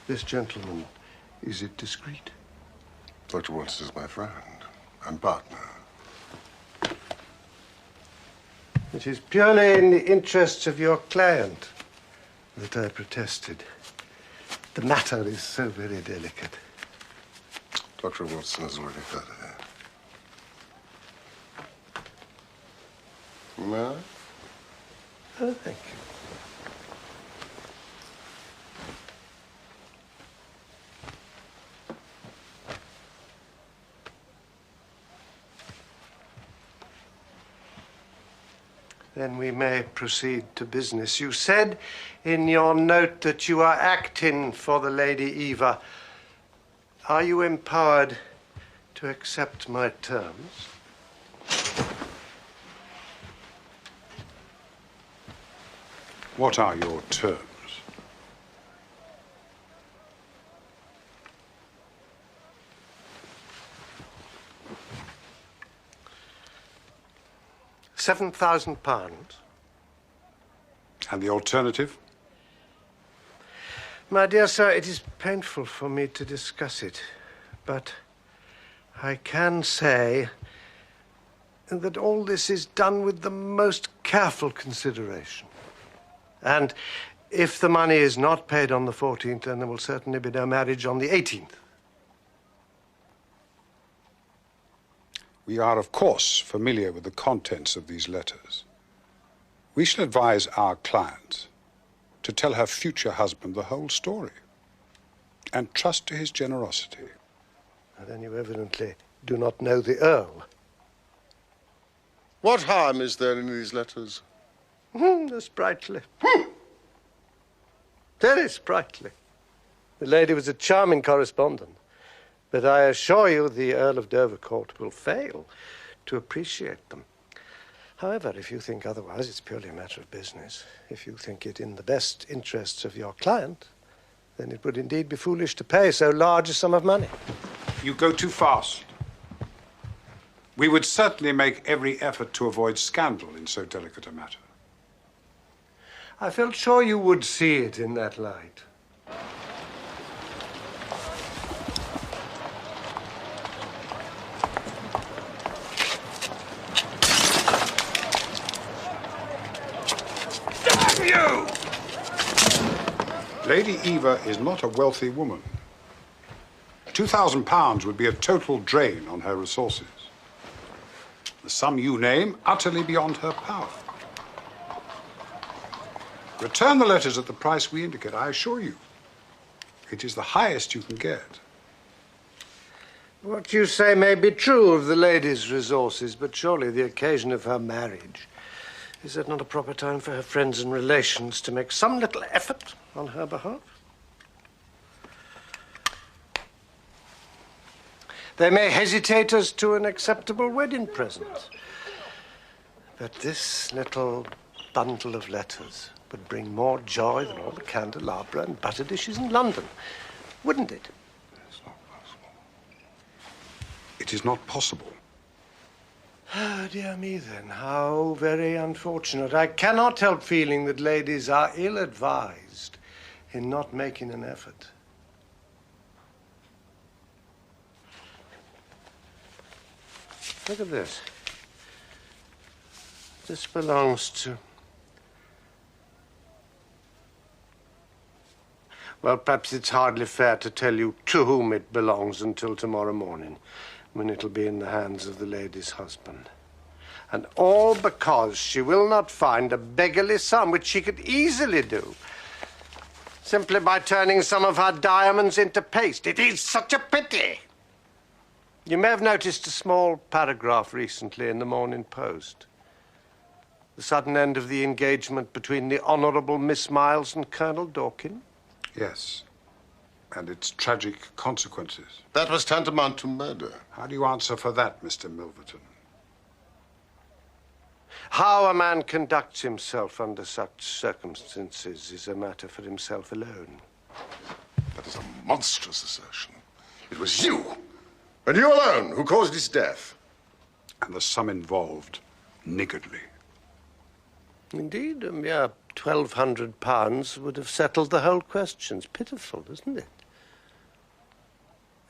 This gentleman, is it discreet? Dr. Watson is my friend and partner. It is purely in the interests of your client that I protested. The matter is so very delicate. Dr. Watson has already heard of it. No? Oh, thank you. Then we may proceed to business. You said in your note that you are acting for the Lady Eva. Are you empowered to accept my terms? What are your terms? £7,000. And the alternative? My dear sir, it is painful for me to discuss it, but I can say that all this is done with the most careful consideration. And if the money is not paid on the 14th, then there will certainly be no marriage on the 18th. We are, of course, familiar with the contents of these letters. We shall advise our client to tell her future husband the whole story and trust to his generosity. Then you evidently do not know the Earl. What harm is there in these letters? Sprightly. Very sprightly. The lady was a charming correspondent. But I assure you the Earl of Dovercourt will fail to appreciate them. However, if you think otherwise, it's purely a matter of business. If you think it in the best interests of your client, then it would indeed be foolish to pay so large a sum of money. You go too fast. We would certainly make every effort to avoid scandal in so delicate a matter. I felt sure you would see it in that light. You! Lady Eva is not a wealthy woman. £2,000 would be a total drain on her resources. The sum you name, utterly beyond her power. Return the letters at the price we indicate, I assure you. It is the highest you can get. What you say may be true of the lady's resources, but surely the occasion of her marriage. Is that not a proper time for her friends and relations to make some little effort on her behalf? They may hesitate as to an acceptable wedding present. But this little bundle of letters would bring more joy than all the candelabra and butter dishes in London, wouldn't it? It's not possible. It is not possible. Ah, dear me, then. How very unfortunate. I cannot help feeling that ladies are ill-advised in not making an effort. Look at this. This belongs to... Well, perhaps it's hardly fair to tell you to whom it belongs until tomorrow morning, when it'll be in the hands of the lady's husband. And all because she will not find a beggarly sum, which she could easily do, simply by turning some of her diamonds into paste. It is such a pity. You may have noticed a small paragraph recently in the Morning Post. The sudden end of the engagement between the Honourable Miss Miles and Colonel Dorkin. Yes. And its tragic consequences. That was tantamount to murder. How do you answer for that, Mr. Milverton? How a man conducts himself under such circumstances is a matter for himself alone. That is a monstrous assertion. It was you And you alone, who caused his death. And the sum involved, niggardly. Indeed, a mere £1,200 would have settled the whole question. It's pitiful, isn't it?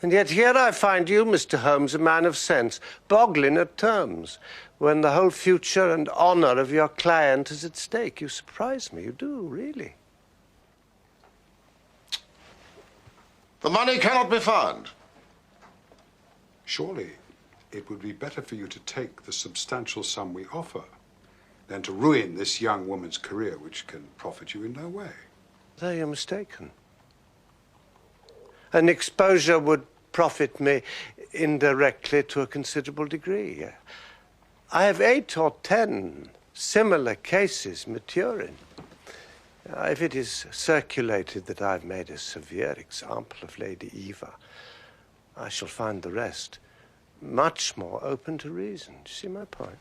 And yet here I find you, Mr. Holmes, a man of sense, boggling at terms, when the whole future and honor of your client is at stake. You surprise me, you do, really. The money cannot be found. Surely it would be better for you to take the substantial sum we offer than to ruin this young woman's career, which can profit you in no way. There you're mistaken. An exposure would profit me indirectly to a considerable degree. I have 8 or 10 similar cases maturing. If it is circulated that I've made a severe example of Lady Eva, I shall find the rest much more open to reason. Do you see my point?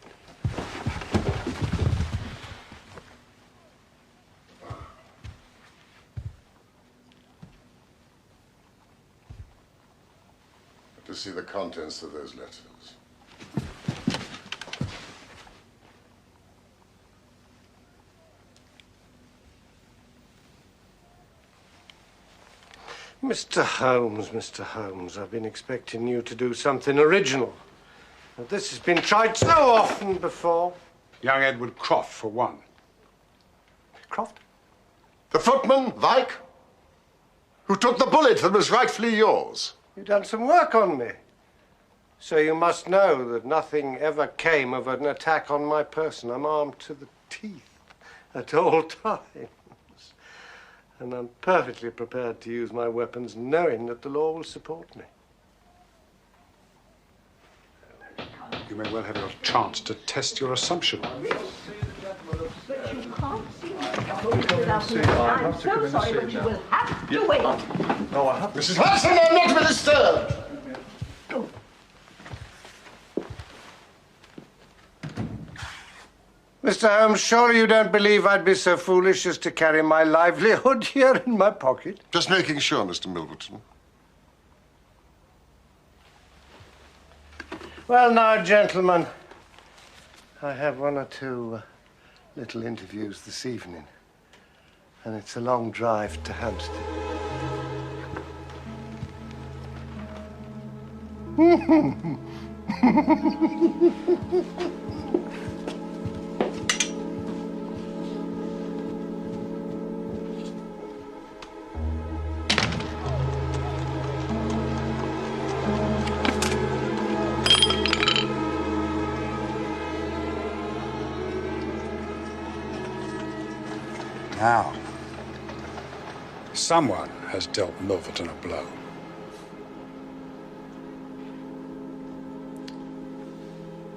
To see the contents of those letters. Mr. Holmes, I've been expecting you to do something original. But this has been tried so often before. Young Edward Croft, for one. Croft? The footman, Vike, who took the bullet that was rightfully yours. You've done some work on me. So you must know that nothing ever came of an attack on my person. I'm armed to the teeth at all times. And I'm perfectly prepared to use my weapons knowing that the law will support me. You may well have your chance to test your assumption. I'm so sorry, but you will have to wait. No, I have. Mrs. Hudson, I'm not to be disturbed. Mr. Holmes, surely you don't believe I'd be so foolish as to carry my livelihood here in my pocket? Just making sure, Mr. Milverton. Well, now, gentlemen, I have 1 or 2 little interviews this evening, and it's a long drive to Hampstead. Now, someone has dealt Milverton a blow.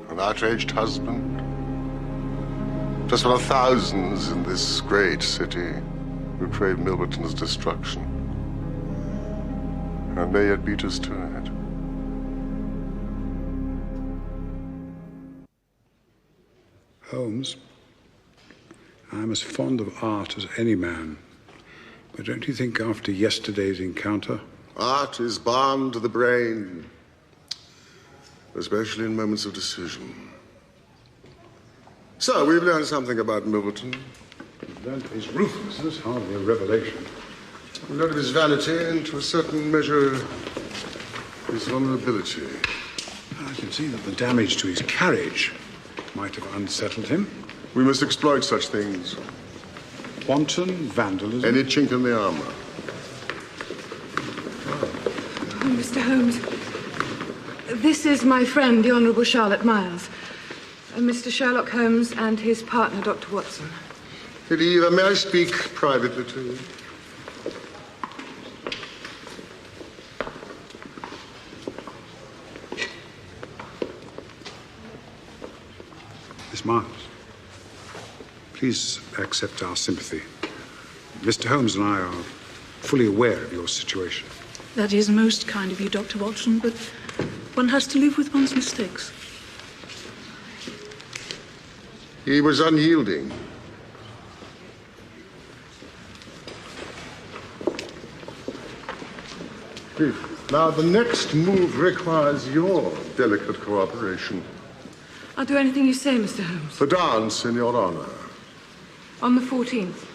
An outraged husband. Just one of thousands in this great city who crave Milverton's destruction. And may yet beat us to it. Holmes, I'm as fond of art as any man. But don't you think after yesterday's encounter? Art is balm to the brain, especially in moments of decision. So, we've learned something about Milverton. We've learned his ruthlessness, hardly a revelation. We learned of his vanity and, to a certain measure, his vulnerability. I can see that the damage to his carriage might have unsettled him. We must exploit such things. Wanton vandalism. Any chink in the armor. Oh, Mr. Holmes, this is my friend, the Honourable Charlotte Miles. Mr. Sherlock Holmes and his partner, Dr. Watson. Lady Eva, may I speak privately to you? Miss Miles, please accept our sympathy. Mr. Holmes and I are fully aware of your situation. That is most kind of you, Dr. Watson, but one has to live with one's mistakes. He was unyielding. Please. Now, the next move requires your delicate cooperation. I'll do anything you say, Mr. Holmes. The dance in your honor. On the 14th.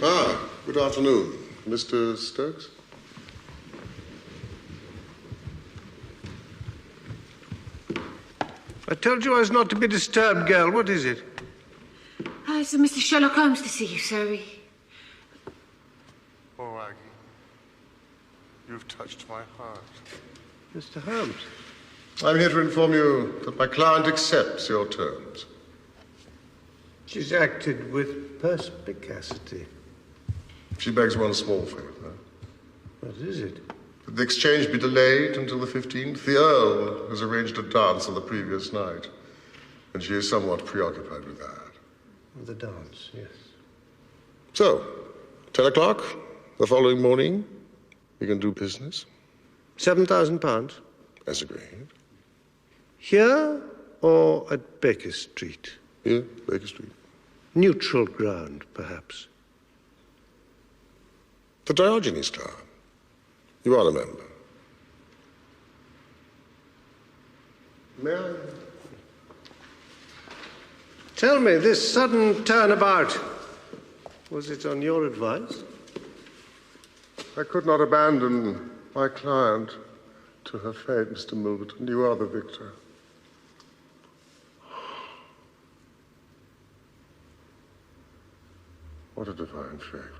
Ah, good afternoon. Mr. Stokes? I told you I was not to be disturbed, girl. What is it? It's Mr. Sherlock Holmes to see you, sir. Oh, Aggie, you've touched my heart. Mr. Holmes? I'm here to inform you that my client accepts your terms. She's acted with perspicacity. She begs one small favor. What is it? That the exchange be delayed until the 15th. The Earl has arranged a dance on the previous night, and she is somewhat preoccupied with that. The dance, yes. So, 10 o'clock the following morning, we can do business. £7,000? As agreed. Here or at Baker Street? Here, Baker Street. Neutral ground, perhaps. The Diogenes Club. You are a member. May I? Tell me, this sudden turnabout, was it on your advice? I could not abandon my client to her fate, Mr. Milverton. You are the victor. What a divine fragrance.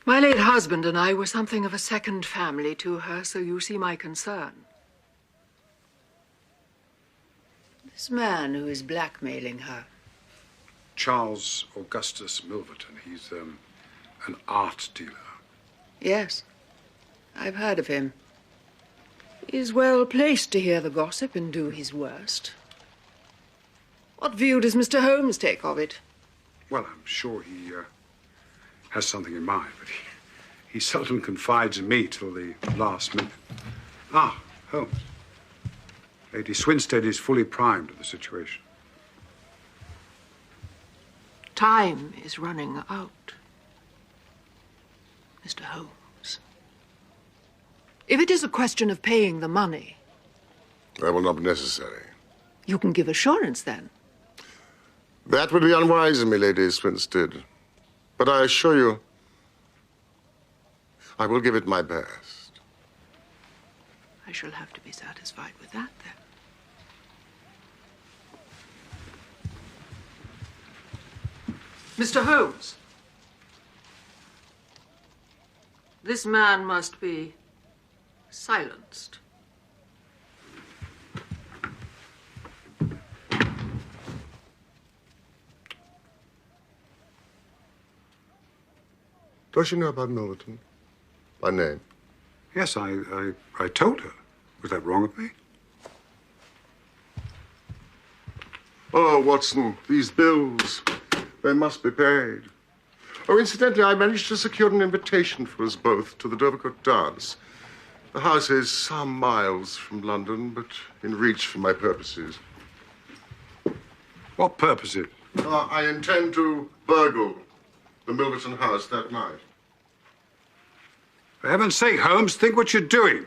My late husband and I were something of a second family to her, so you see my concern. This man who is blackmailing her. Charles Augustus Milverton. He's an art dealer. Yes, I've heard of him. He's well placed to hear the gossip and do his worst. What view does Mr. Holmes take of it? Well, I'm sure he has something in mind, but he seldom confides in me till the last minute. Ah, Holmes. Lady Swinstead is fully primed of the situation. Time is running out, Mr. Holmes. If it is a question of paying the money... That will not be necessary. You can give assurance, then. That would be unwise of me, Lady Swinstead. But I assure you, I will give it my best. I shall have to be satisfied with that, then. Mr. Holmes. This man must be silenced. Does she know about Milverton? By name? Yes, I told her. Was that wrong of me? Oh, Watson, these bills, they must be paid. Oh, incidentally, I managed to secure an invitation for us both to the Dovercourt dance. The house is some miles from London, but in reach for my purposes. What purposes? I intend to burgle the Milverton house that night. For heaven's sake, Holmes, think what you're doing.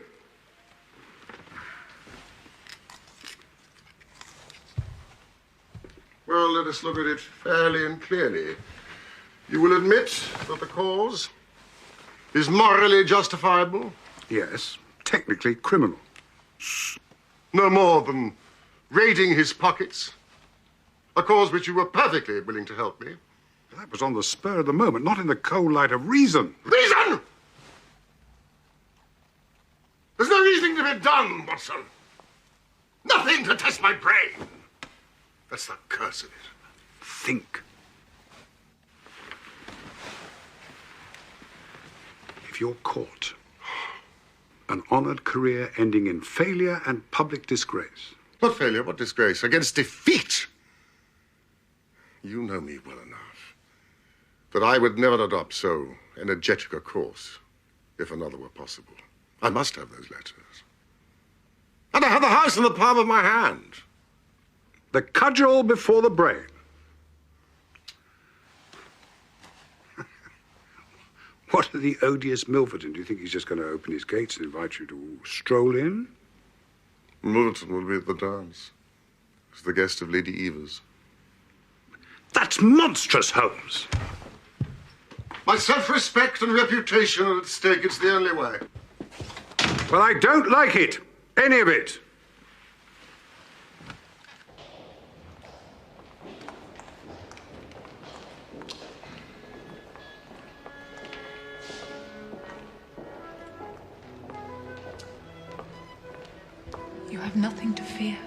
Well, let us look at it fairly and clearly. You will admit that the cause is morally justifiable? Yes, technically criminal. No more than raiding his pockets. A cause which you were perfectly willing to help me. That was on the spur of the moment, not in the cold light of reason. Reason? There's no reasoning to be done, Watson. Nothing to test my brain. That's the curse of it. Think. If you're caught, an honored career ending in failure and public disgrace. What failure? What disgrace? Against defeat. You know me well enough that I would never adopt so energetic a course. if another were possible. I must have those letters. And I have the house in the palm of my hand. The cudgel before the brain. What are the odious Milverton? Do you think he's just going to open his gates and invite you to stroll in? Milverton will be at the dance. As the guest of Lady Evers. That's monstrous, Holmes. My self-respect and reputation are at stake. It's the only way. Well, I don't like it. Any of it. You have nothing to fear.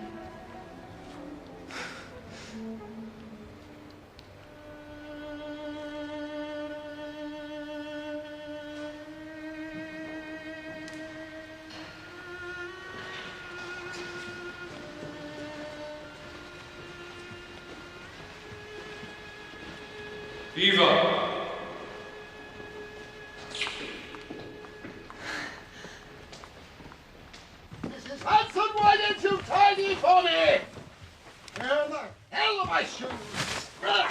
Eva! Mrs. Hudson, why don't you tidy for me? Where the hell are my shoes? Good.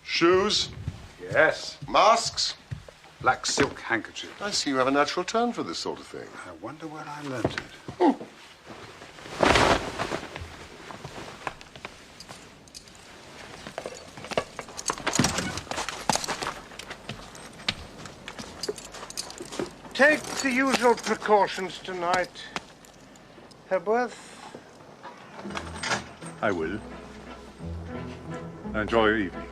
Shoes? Yes. Masks? Black silk handkerchief. I see you have a natural turn for this sort of thing. I wonder where I learnt it. Take the usual precautions tonight, Hepworth. I will. Enjoy your evening.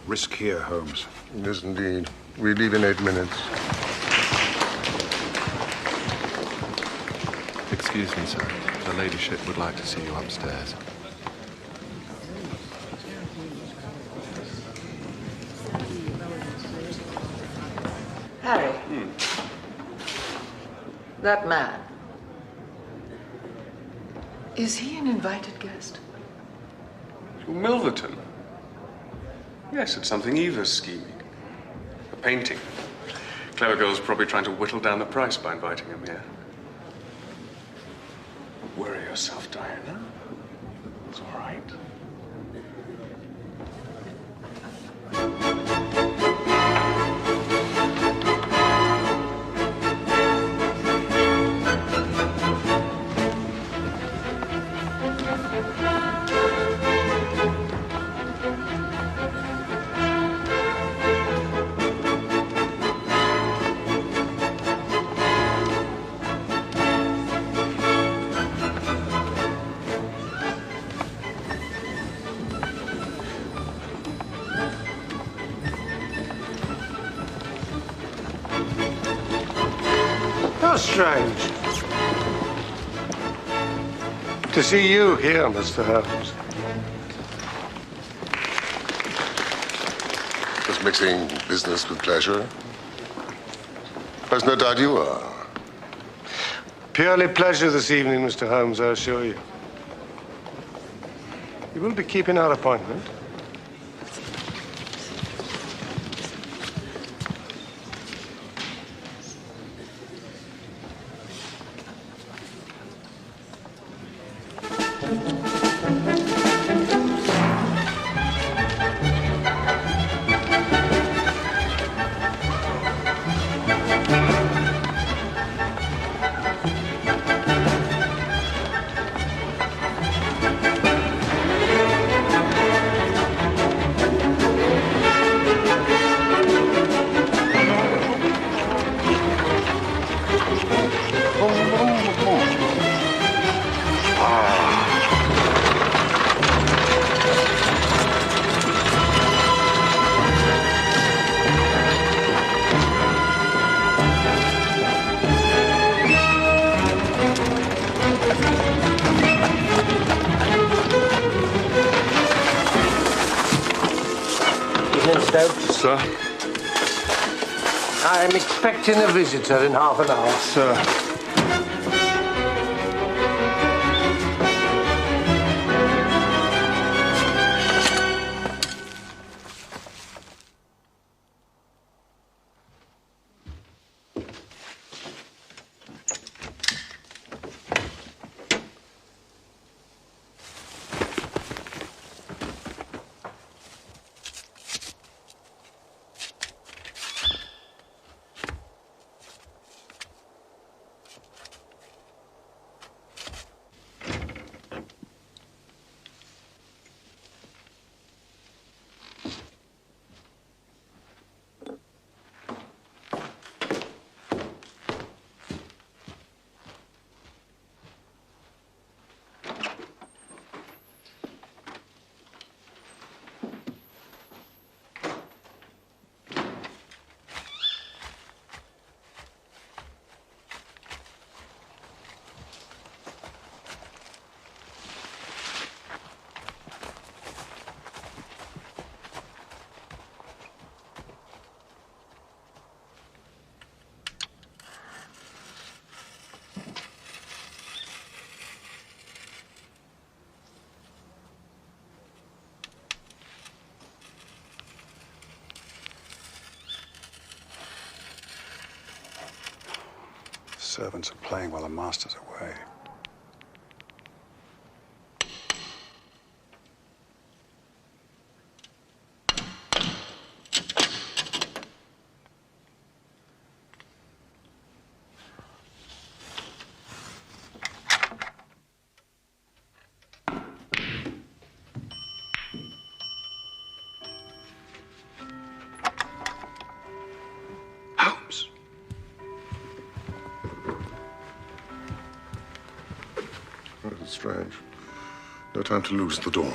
Risk here, Holmes. Yes, indeed. We leave in 8 minutes. Excuse me, sir. Her ladyship would like to see you upstairs. Harry. That man. Is he an invited guest? Milverton? Yes, it's something Eva's scheming. A painting. Clever girl's probably trying to whittle down the price by inviting him here. Worry yourself, Diana. It's all right. strange to see you here, Mr. Holmes. Just mixing business with pleasure. There's no doubt you are. Purely pleasure this evening, Mr. Holmes, I assure you. You will be keeping our appointment. Sir? I'm expecting a visitor in half an hour. Sir. Servants are playing while the master's away. That's strange. No time to lose at the door.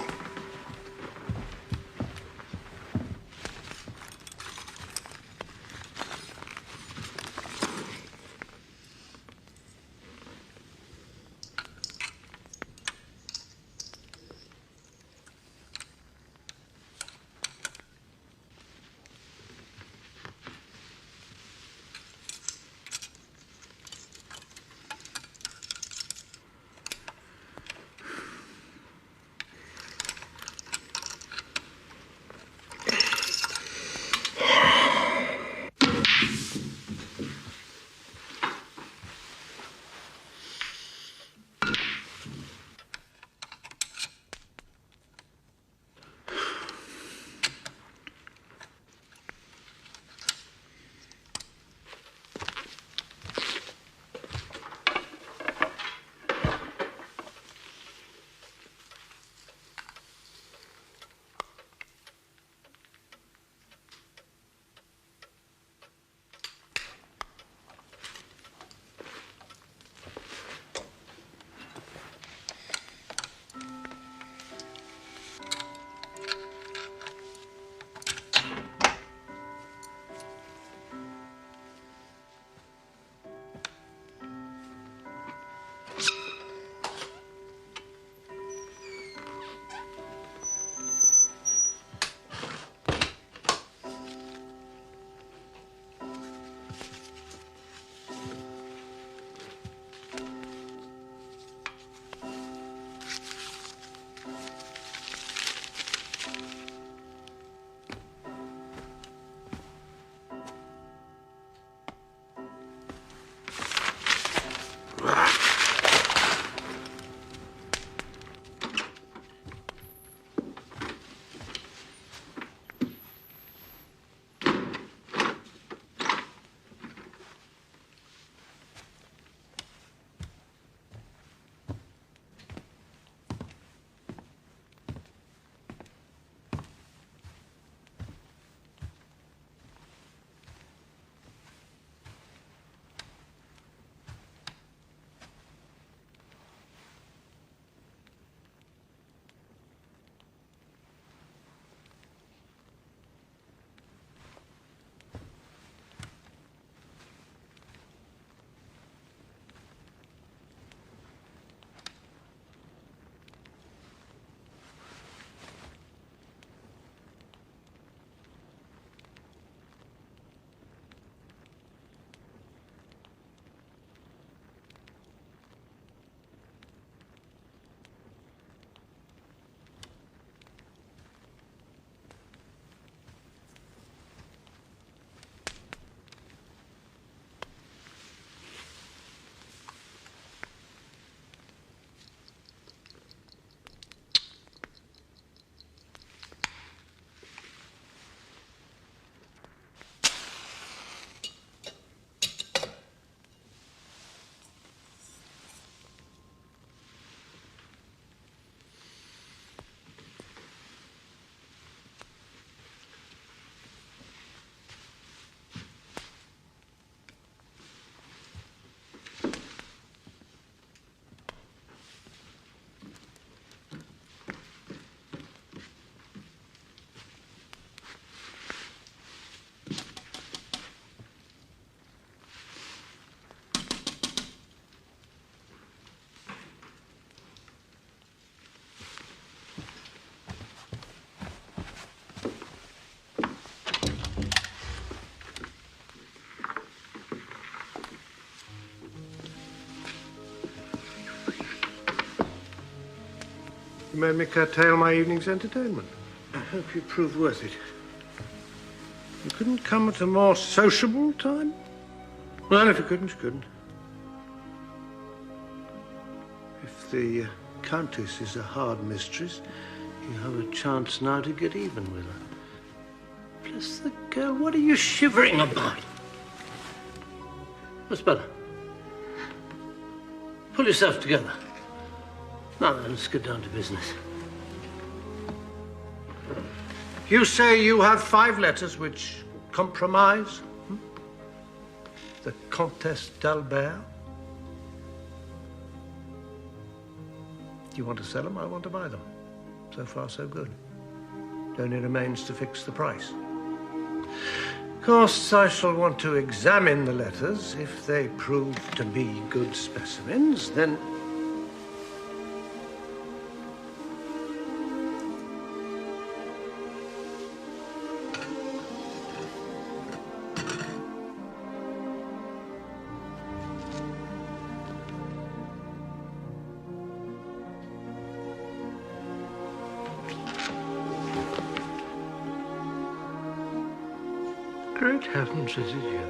You made me curtail my evening's entertainment. I hope you proved worth it. You couldn't come at a more sociable time? Well, if you couldn't, you couldn't. If the Countess is a hard mistress, you have a chance now to get even with her. Bless the girl, what are you shivering about? What's better? Pull yourself together. Now then, let's get down to business. You say you have 5 letters which compromise the Comtesse d'Albert? You want to sell them? I want to buy them. So far, so good. It only remains to fix the price. Of course, I shall want to examine the letters. If they prove to be good specimens, then... Great heavens, is it you?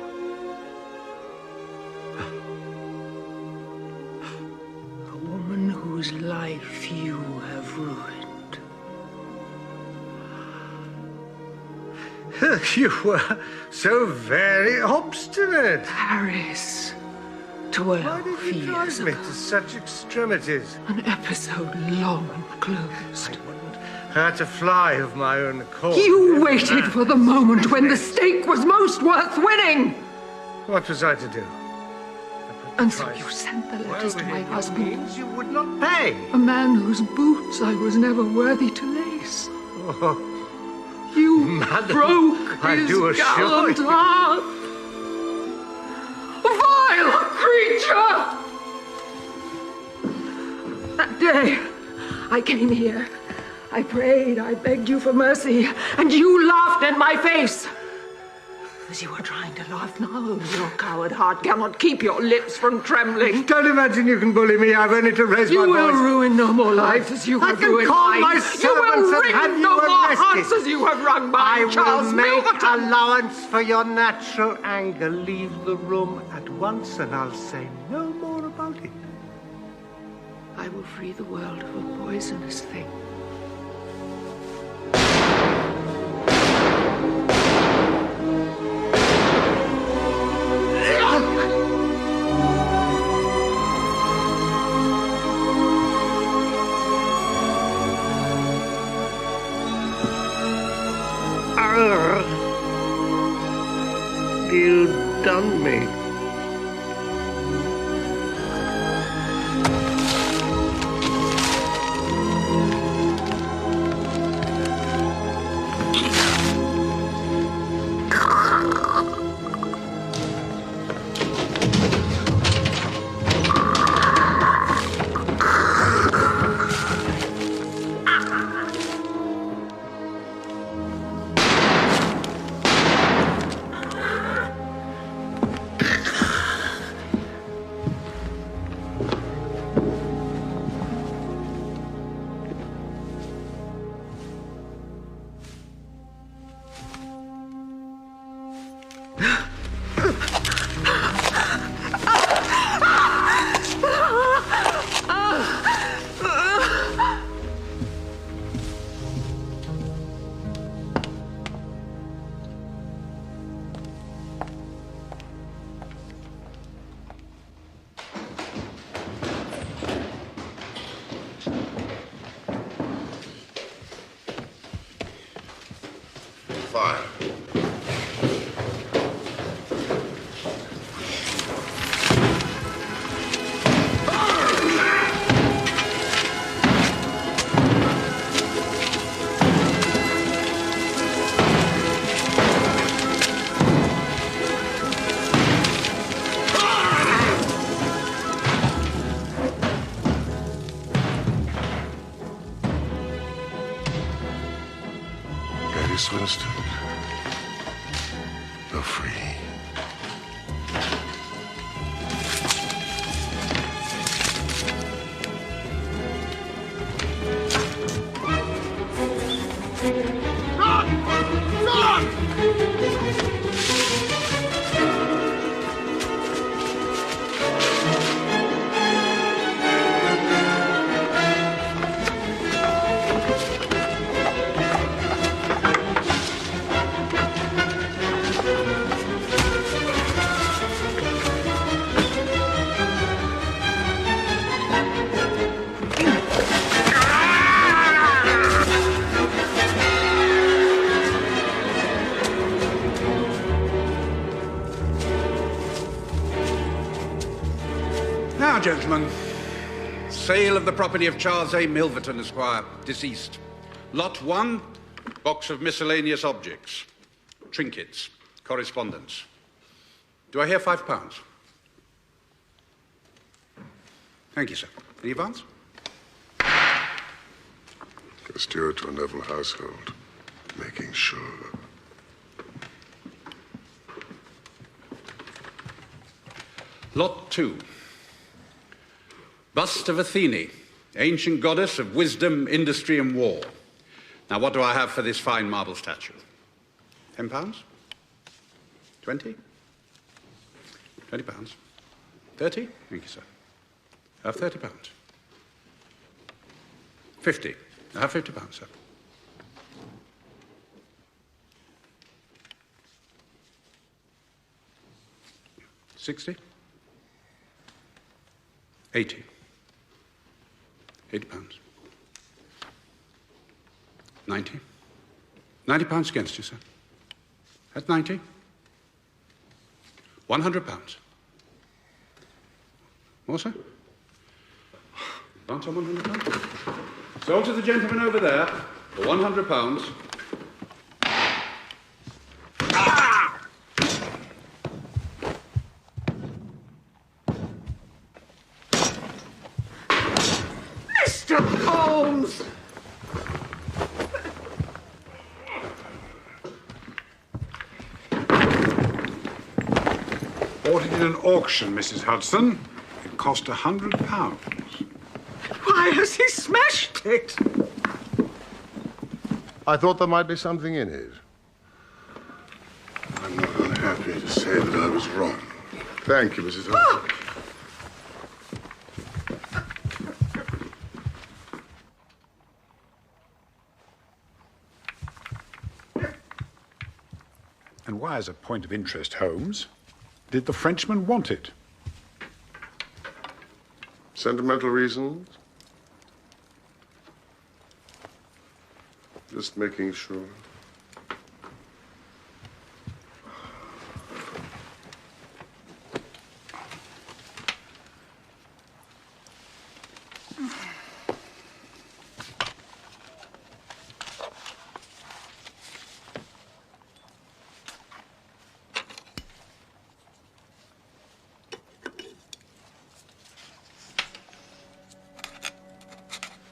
A woman whose life you have ruined. You were so very obstinate. Paris. 12 Why did you drive me to such extremities? An episode long closed. I had to fly of my own accord. You waited for the moment when the stake was most worth winning. What was I to do? And so you sent the letters to my husband. You would not pay. A man whose boots I was never worthy to lace. Oh, you Madam, broke I his do assure gallant you. heart. Vile creature! That day, I came here. I prayed, I begged you for mercy, and you laughed in my face. As you were trying to laugh now, your coward heart cannot keep your lips from trembling. Don't imagine you can bully me. I've only to raise my voice. You will ruin no more lives as you have ruined mine. I can call my You will servants and wring have no you more arrested. hearts as you have wrung mine, Charles I will make Milverton. allowance for your natural anger. Leave the room at once, and I'll say no more about it. I will free the world of a poisonous thing. You done me. Fire. Lady Swinstead, you're free. Now, gentlemen, sale of the property of Charles A. Milverton, Esquire, deceased. Lot 1, box of miscellaneous objects, trinkets, correspondence. Do I hear £5? Thank you, sir. Any advance? A steward to a noble household, making sure. Lot 2. Bust of Athene, ancient goddess of wisdom, industry, and war. Now, what do I have for this fine marble statue? £10? 20? £20? 30? Thank you, sir. I have £30. 50. I have £50, sir. £60? 80. £80. 90. £90 against you, sir. That's 90. £100. More, sir? Advance on £100. Sold to the gentleman over there for £100. Mr. Holmes! Bought it in an auction, Mrs. Hudson. It cost £100. Why has he smashed it? I thought there might be something in it. I'm not unhappy to say that I was wrong. Thank you, Mrs. Hudson. And why, as a point of interest, Holmes, did the Frenchman want it? Sentimental reasons? Just making sure.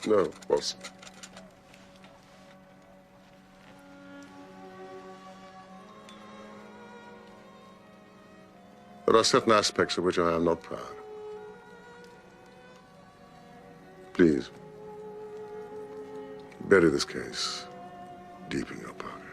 No, Watson. There are certain aspects of which I am not proud. Please, bury this case deep in your pocket.